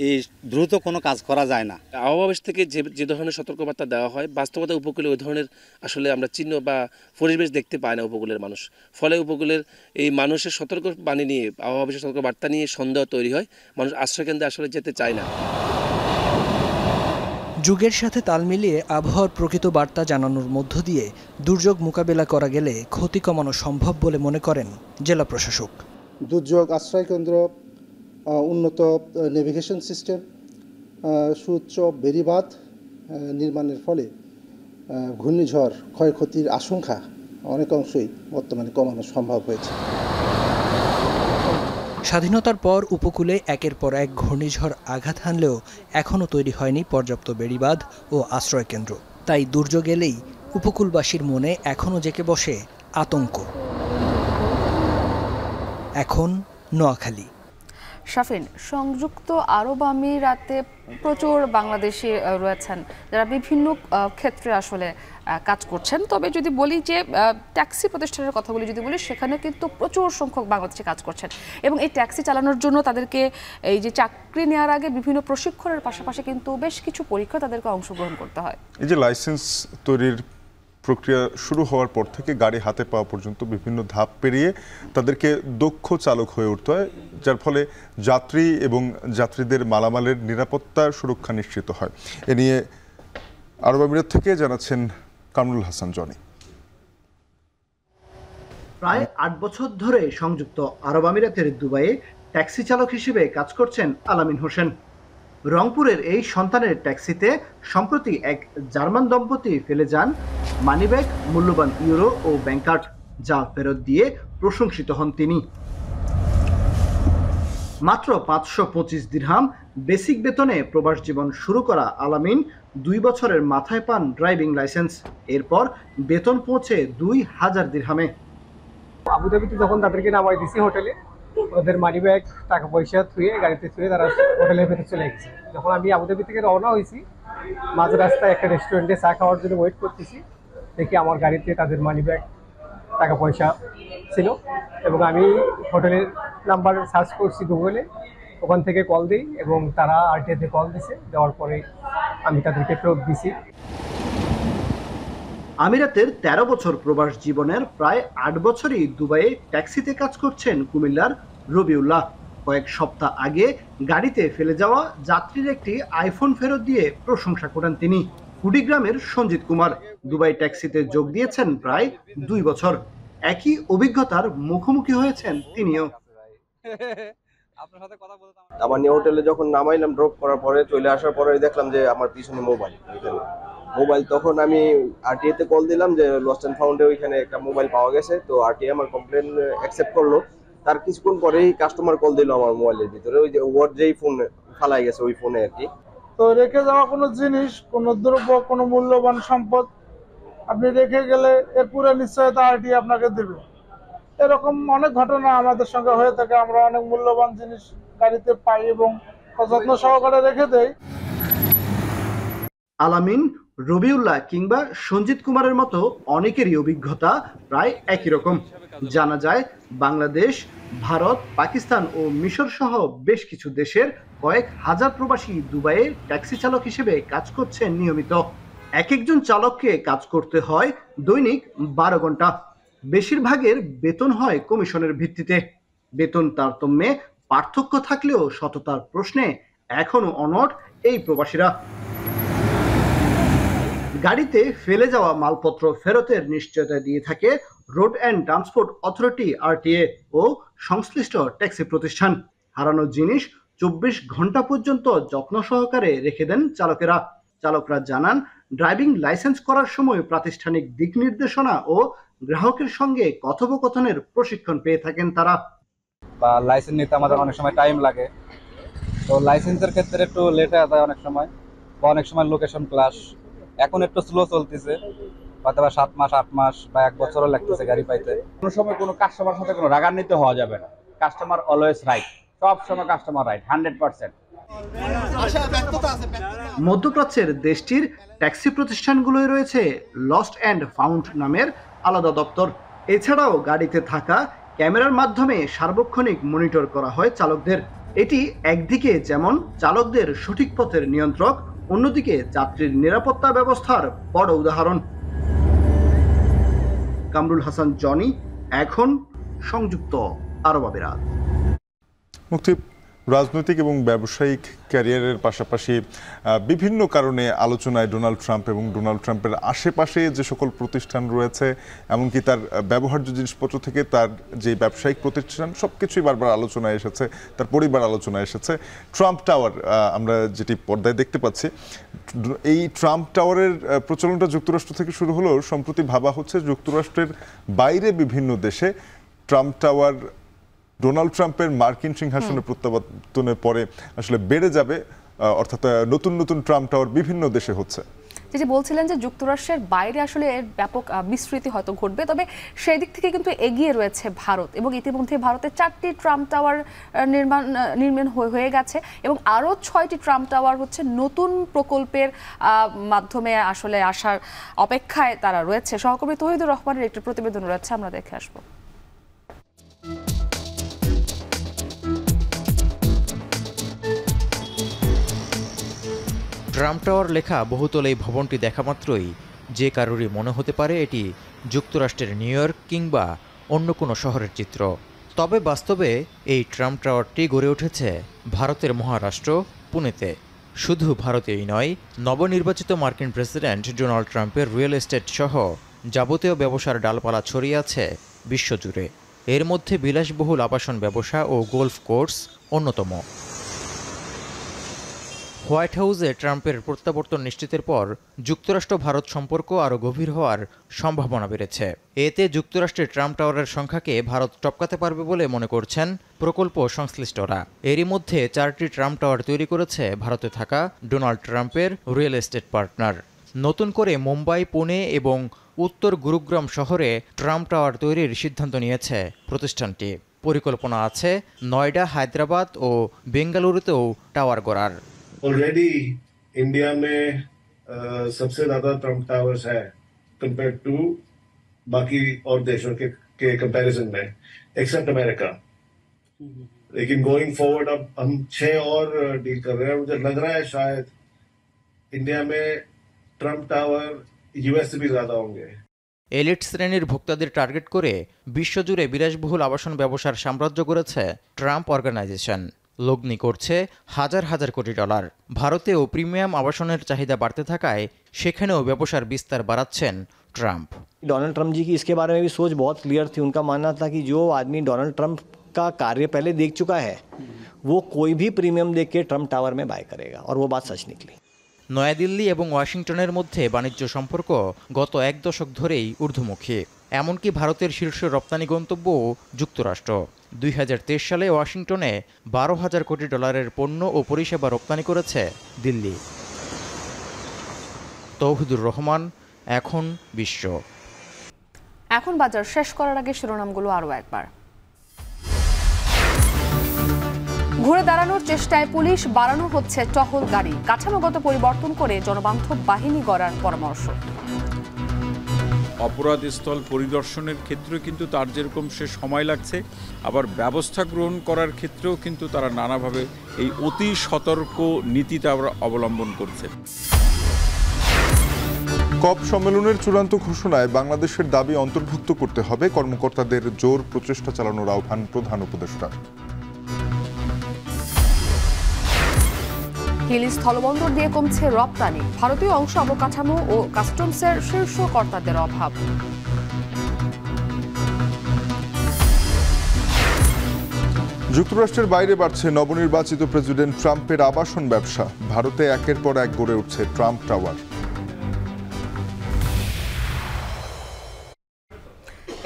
S23: এই দ্রুত কোনো কাজ করা যায় না।
S25: আবহাওয়া অফিস থেকে যে ধরনের সতর্কবার্তা দেওয়া হয়, বাস্তবতা উপকূলে ওই ধরনের আসলে আমরা চিহ্ন বা পরিবেশ দেখতে পাই না উপকূলের মানুষ। ফলে উপকূলের এই মানুষের সতর্কবাণী নিয়ে, আবহাওয়া অফিসের সতর্কবার্তা নিয়ে সন্দেহ তৈরি হয়, মানুষ আশ্রয়কেন্দ্রে আসলে যেতে চায় না।
S7: যুগের সাথে তাল মিলিয়ে আবহাওয়ার প্রকৃত বার্তা জানানোর মধ্য দিয়ে দুর্যোগ মোকাবেলা করা গেলে ক্ষতি কমানো সম্ভব বলে মনে করেন জেলা প্রশাসক।
S26: দুর্যোগ আশ্রয়কেন্দ্র, উন্নত নেভিগেশন সিস্টেম, সুউচ্চ বেড়িবাঁধ নির্মাণের ফলে ঘূর্ণিঝড় ক্ষয়ক্ষতির আশঙ্কা অনেক অংশই বর্তমানে কমানো সম্ভব হয়েছে।
S7: স্বাধীনতার পর উপকূলে একের পর এক ঘূর্ণিঝড় আঘাত হানলেও এখনও তৈরি হয়নি পর্যাপ্ত বেড়িবাঁধ ও আশ্রয়কেন্দ্র। তাই দুর্যোগ এলেই উপকূলবাসীর মনে এখনও জেঁকে বসে আতঙ্ক। এখন নোয়াখালী।
S1: শাফিন, সংযুক্ত আরব আমিরাতে প্রচুর বাংলাদেশি রয়েছেন যারা বিভিন্ন ক্ষেত্রে আসলে কাজ করছেন। তবে যদি বলি যে ট্যাক্সি প্রতিষ্ঠানের কথাগুলি যদি বলি, সেখানে কিন্তু প্রচুর সংখ্যক বাংলাদেশি কাজ করছেন এবং এই ট্যাক্সি চালানোর জন্য তাদেরকে এই যে চাকরি নেওয়ার আগে বিভিন্ন প্রশিক্ষণের পাশাপাশি কিন্তু বেশ কিছু পরীক্ষা তাদেরকে অংশগ্রহণ করতে হয়।
S3: এই যে লাইসেন্স তৈরির প্রক্রিয়া শুরু হওয়ার পর থেকে গাড়ি হাতে পাওয়া পর্যন্ত বিভিন্ন ধাপ পেরিয়ে তাদেরকে দক্ষ চালক হয়ে উঠতে হয়, যার ফলে যাত্রী এবং যাত্রীদের মালামালের নিরাপত্তা সুরক্ষা নিশ্চিত হয়। এ নিয়ে আরব আমিরাত থেকে জানাচ্ছেন কামরুল হাসান জনি।
S2: প্রায় ৮ বছর ধরে সংযুক্ত আরব আমিরাতের দুবাইয়ে ট্যাক্সি চালক হিসেবে কাজ করছেন আলামিন হোসেন। রংপুরের এই সন্তানের ট্যাক্সিতে সম্প্রতি এক জার্মান দম্পতি ফেলে যান মানিব্যাগ, মূল্যবান ইউরো ও ব্যাংক কার্ড, যা ফেরত দিয়ে প্রশংসিত হন তিনি। মাত্র ৫২৫ দিরহাম বেসিক বেতনে প্রবাস জীবন শুরু করা আলামিন ২ বছরের মাথায় পান ড্রাইভিং লাইসেন্স। এরপর বেতন পৌঁছে ২,০০০ দিরহামে।
S5: আবুধাবিতে যখন তাদেরকে নামাই দিছি হোটেলে, ওদের মানি ব্যাগ, টাকা পয়সা থুয়ে গাড়িতে থুয়ে তারা হোটেলের ভেতরে চলে গেছে। যখন আমি আবুধাবি থেকে রওনা হয়েছি, মাঝ রাস্তায় একটা রেস্টুরেন্টে চা খাওয়ার জন্য ওয়েট করতেছি, দেখি আমার গাড়িতে তাদের মানি ব্যাগ, টাকা পয়সা ছিল এবং আমি হোটেলের নাম্বার সার্চ করছি গুগলে, ওখান থেকে কল দিই এবং তারা আরটিএতে কল দিছে। দেওয়ার পরে আমি তাদেরকে ফেরত দিছি।
S2: আমিরাতের ১৩ বছর প্রবাস জীবনের প্রায় ৮ বছরই দুবাইয়ে ট্যাক্সিতে কাজ করছেন কুমিল্লার রবিউল্লাহ। কয়েক সপ্তাহ আগে গাড়িতে ফেলে যাওয়া যাত্রীর একটি আইফোন ফেরত দিয়ে প্রশংসা করেন তিনি। কুড়িগ্রামের সঞ্জিত কুমার দুবাই ট্যাক্সিতে যোগ দিয়েছেন প্রায় ২ বছর। একই অভিজ্ঞতার মুখোমুখি হয়েছেন তিনিও।
S10: আমার নিউ হোটেলে যখন নামাইলাম, ড্রপ করার পরে চলে আসার পরে দেখলাম যে আমার পিছনে মোবাইল, তখন আমি আরটিএতে কল দিলাম যে লস্ট অ্যান্ড ফাউন্ডে ওইখানে একটা মোবাইল পাওয়া গেছে। তো আরটিএ আমার কমপ্লেন অ্যাকসেপ্ট করলো। তার কিছুক্ষণ পরেই কাস্টমার কল দিল আমার মোবাইলের ভিতরে, ওই যে ওর যেই ফোন ফালাই গেছে ওই ফোনে আর কি।
S12: তো রেখে যাওয়া কোনো জিনিস, কোনো দ্রব্য, কোনো মূল্যবান সম্পদ আপনি রেখে গেলে এর পুরো নিশ্চয়তা আরটিএ আপনাকে দেবে। এরকম অনেক ঘটনা আমাদের সঙ্গে হয়ে থাকে। আমরা অনেক মূল্যবান জিনিস গাড়িতে পাই এবং যত্ন সহকারে রেখে দেই।
S2: আলামিন, রবিউল্লাহ কিংবা সঞ্জিত কুমারের মতো অনেকেরই অভিজ্ঞতা প্রায় একই রকম। জানা যায় বাংলাদেশ, ভারত, পাকিস্তান ও মিশর সহ বেশ কিছু দেশের কয়েক হাজার প্রবাসী দুবাইয়ে ট্যাক্সি চালক হিসেবে কাজ করছেন নিয়মিত। এক একজন চালককে কাজ করতে হয় দৈনিক ১২ ঘন্টা। বেশিরভাগের বেতন হয় কমিশনের ভিত্তিতে। বেতন তারতম্যে পার্থক্য থাকলেও সততার প্রশ্নে এখনো অনড় এই প্রবাসীরা। গাড়িতে ফেলে যাওয়া মালপত্র ফেরতের নিশ্চয়তা দিয়ে থাকে road and transport authority RTA ও সংশ্লিষ্ট ট্যাক্সি প্রতিষ্ঠান। হারানো জিনিস ২৪ ঘন্টা পর্যন্ত যত্ন সহকারে রেখে দেন চালকেরা। চালকরা জানান, ড্রাইভিং লাইসেন্স করার সময় প্রাতিষ্ঠানিক দিক নির্দেশনা ও গ্রাহকের সঙ্গে কথোপকথনের প্রশিক্ষণ পেয়ে থাকেন তারা।
S13: বা লাইসেন্স নিতে আমাদের অনেক সময় টাইম লাগে, তো লাইসেন্সের ক্ষেত্রে একটু লেট হয়ে যায় অনেক সময়, বা অনেক সময় লোকেশন ক্লাস। এখন একটু স্লো চলতেছে, হয়তো বা ৭ মাস, ৮ মাস বা ১ বছরও লাগতেছে গাড়ি পাইতে।
S24: কোনো সময় কোনো কাস্টমার সাথে কোনো রাগান্বিত হওয়া যাবে না। কাস্টমার অলওয়েজ রাইট, সব সময় কাস্টমার রাইট, 100%।
S2: মধ্যপ্রাচ্যের দেশটির ট্যাক্সি প্রতিষ্ঠানগুলোয় রয়েছে লস্ট অ্যান্ড ফাউন্ড নামের আলাদা দপ্তর। এছাড়াও গাড়িতে থাকা ক্যামেরার মাধ্যমে সার্বক্ষণিক মনিটর করা হয় চালকদের। এটি একদিকে যেমন চালকদের সঠিক পথের নিয়ন্ত্রক, অন্যদিকে যাত্রীর নিরাপত্তা ব্যবস্থার বড় উদাহরণ। কামরুল হাসান জনি, এখন সংযুক্ত আরব আমিরাত।
S3: মুক্তি, রাজনৈতিক এবং ব্যবসায়িক ক্যারিয়ারের পাশাপাশি বিভিন্ন কারণে আলোচনায় ডোনাল্ড ট্রাম্প এবং ডোনাল্ড ট্রাম্পের আশেপাশে যে সকল প্রতিষ্ঠান রয়েছে, এমনকি তার ব্যবহার্য জিনিসপত্র থেকে তার যে ব্যবসায়িক প্রতিষ্ঠান, সব কিছুই বারবার আলোচনায় এসেছে, তার পরিবার আলোচনায় এসেছে। ট্রাম্প টাওয়ার আমরা যেটি পর্দায় দেখতে পাচ্ছি, এই ট্রাম্প টাওয়ারের প্রচলনটা যুক্তরাষ্ট্র থেকে শুরু হলেও সম্প্রতি ভাবা হচ্ছে যুক্তরাষ্ট্রের বাইরে বিভিন্ন দেশে ট্রাম্প টাওয়ার ডোনাল্ড ট্রাম্পের মার্কিন সিংহাসনে প্রত্যাবর্তনের পরে আসলে বেড়ে যাবে, অর্থাৎ নতুন নতুন ট্রাম্প টাওয়ার বিভিন্ন দেশে হচ্ছে।
S1: যেটি বলছিলেন যে যুক্তরাষ্ট্রের বাইরে আসলে এর ব্যাপক বিস্তৃতি হয়তো ঘটবে, তবে সেই দিক থেকে কিন্তু এগিয়ে রয়েছে ভারত এবং ইতিমধ্যে ভারতে 4টি ট্রাম্প টাওয়ার নির্মাণ হয়ে গেছে এবং আরও 6টি ট্রাম্প টাওয়ার হচ্ছে নতুন প্রকল্পের মাধ্যমে আসলে আসার অপেক্ষায় তারা রয়েছে। সহকর্মী তৌহিদুর রহমানের একটি প্রতিবেদন রয়েছে, আমরা দেখে আসবো।
S27: ট্রাম্প টাওয়ার লেখা বহুতল এই ভবনটি দেখা মাত্রই যে কারোরই মনে হতে পারে এটি যুক্তরাষ্ট্রের নিউ ইয়র্ক কিংবা অন্য কোনো শহরের চিত্র। তবে বাস্তবে এই ট্রাম্প টাওয়ারটি গড়ে উঠেছে ভারতের মহারাষ্ট্র পুনেতে। শুধু ভারতেই নয়, নবনির্বাচিত মার্কিন প্রেসিডেন্ট ডোনাল্ড ট্রাম্পের রিয়েল এস্টেট সহ যাবতীয় ব্যবসার ডালপালা ছড়িয়ে আছে বিশ্বজুড়ে। এর মধ্যে বিলাসবহুল আবাসন ব্যবসা ও গোল্ফ কোর্স অন্যতম। হোয়াইট হাউসে ট্রাম্পের প্রত্যাবর্তন নিশ্চিতের পর যুক্তরাষ্ট্র ভারত সম্পর্ক আরও গভীর হওয়ার সম্ভাবনা বেড়েছে। এতে যুক্তরাষ্ট্রের ট্রাম্প টাওয়ারের সংখ্যাকে ভারত টপকাতে পারবে বলে মনে করছেন প্রকল্প সংশ্লিষ্টরা। এরই মধ্যে 4টি ট্রাম্প টাওয়ার তৈরি করেছে ভারতে থাকা ডোনাল্ড ট্রাম্পের রিয়েল এস্টেট পার্টনার। নতুন করে মুম্বাই, পুনে এবং উত্তর গুরুগ্রাম শহরে ট্রাম্প টাওয়ার তৈরির সিদ্ধান্ত নিয়েছে প্রতিষ্ঠানটি। পরিকল্পনা আছে নয়ডা, হায়দ্রাবাদ ও বেঙ্গালুরুতেও টাওয়ার গড়ার।
S4: ऑलरेडी इंडिया में सबसे ज्यादा ट्रम्प टावर्स है कंपेयर टू बाकी और देशों के कंपैरिजन में, एक्सेप्ट अमेरिका। लेकिन गोइंग फॉरवर्ड अब हम 6 और डील कर रहे हैं। मुझे लग रहा है शायद इंडिया में ट्रम्प टावर यूएस से भी ज्यादा होंगे।
S27: এলিট শ্রেণীর ভোক্তাদের টার্গেট করে বিশ্বজুড়ে বিলাসবহুল আবাসন ব্যবসার সাম্রাজ্য গড়েছে ট্রাম্প অর্গানাইজেশন। লগ্নি করছে হাজার হাজার কোটি ডলার। ভারতেও প্রিমিয়াম আবাসনের চাহিদা বাড়তে থাকায় সেখানেও ব্যবসার বিস্তার বাড়াচ্ছেন ट्रम्प।
S9: डोनाल्ड ट्रम्प जी की इसके बारे में भी सोच बहुत क्लियर थी। उनका मानना था कि जो आदमी डोनाल्ड ट्रम्प का कार्य पहले देख चुका है वो कोई भी प्रीमियम देख के ट्रम्प टावर में बाय करेगा, और वो बात सच निकली।
S27: নয়াদিল্লি এবং ওয়াশিংটনের মধ্যে বাণিজ্য সম্পর্ক গত 1 দশক ধরেই ঊর্ধ্বমুখী। এমনকি ভারতের শীর্ষ রপ্তানি গন্তব্যও যুক্তরাষ্ট্র। 2023 সালে ওয়াশিংটনে 12,000 কোটি ডলারের পণ্য ও পরিষেবা রপ্তানি করেছে দিল্লি। তৌহিদুর রহমান, এখন বিশ্ব।
S1: এখন বাজার শেষ করার আগে শিরোনামগুলো আরও একবার। ঘুরে দাঁড়ানোর চেষ্টায় পুলিশ, বাড়ানো হচ্ছে টহল গাড়ি, কাঠামোগত পরিবর্তন করে জনবান্ধব বাহিনী গড়ার পরামর্শ।
S11: অপরাধস্থল পরিদর্শনের ক্ষেত্রে কিন্তু তার যেরকম সে সময় লাগছে, আবার ব্যবস্থা গ্রহণ করার ক্ষেত্রেও কিন্তু তারা নানাভাবে এই অতি সতর্ক নীতিটা অবলম্বন করছে।
S3: কপ সম্মেলনের চূড়ান্ত ঘোষণায় বাংলাদেশের দাবি অন্তর্ভুক্ত করতে হবে, কর্মকর্তাদের জোর প্রচেষ্টা চালানোর আহ্বান প্রধান উপদেষ্টার।
S1: হিলি স্থলবন্দর দিয়ে কমছে রপ্তানি, ভারতীয় অংশ অবকাঠামো ও কাস্টমসের শীর্ষ কর্তাদের অভাব।
S3: যুক্তরাষ্ট্রের বাইরে বাড়ছে নবনির্বাচিত প্রেসিডেন্ট ট্রাম্পের আবাসন ব্যবসা, ভারতে একের পর এক গড়ে উঠছে ট্রাম্প টাওয়ার।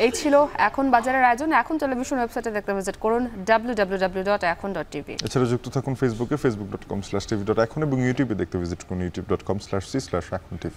S1: এই ছিল এখন বাজারের আয়োজন। এখন টেলিভিশন ওয়েবসাইটে দেখতে ভিজিট করুন www.ekhon.tv।
S3: এছাড়া যুক্ত থাকুন ফেসবুকে facebook.com/tv.ekhon এবং ইউটিউবে দেখতে ভিজিট করুন youtube.com/c/ekhon tv।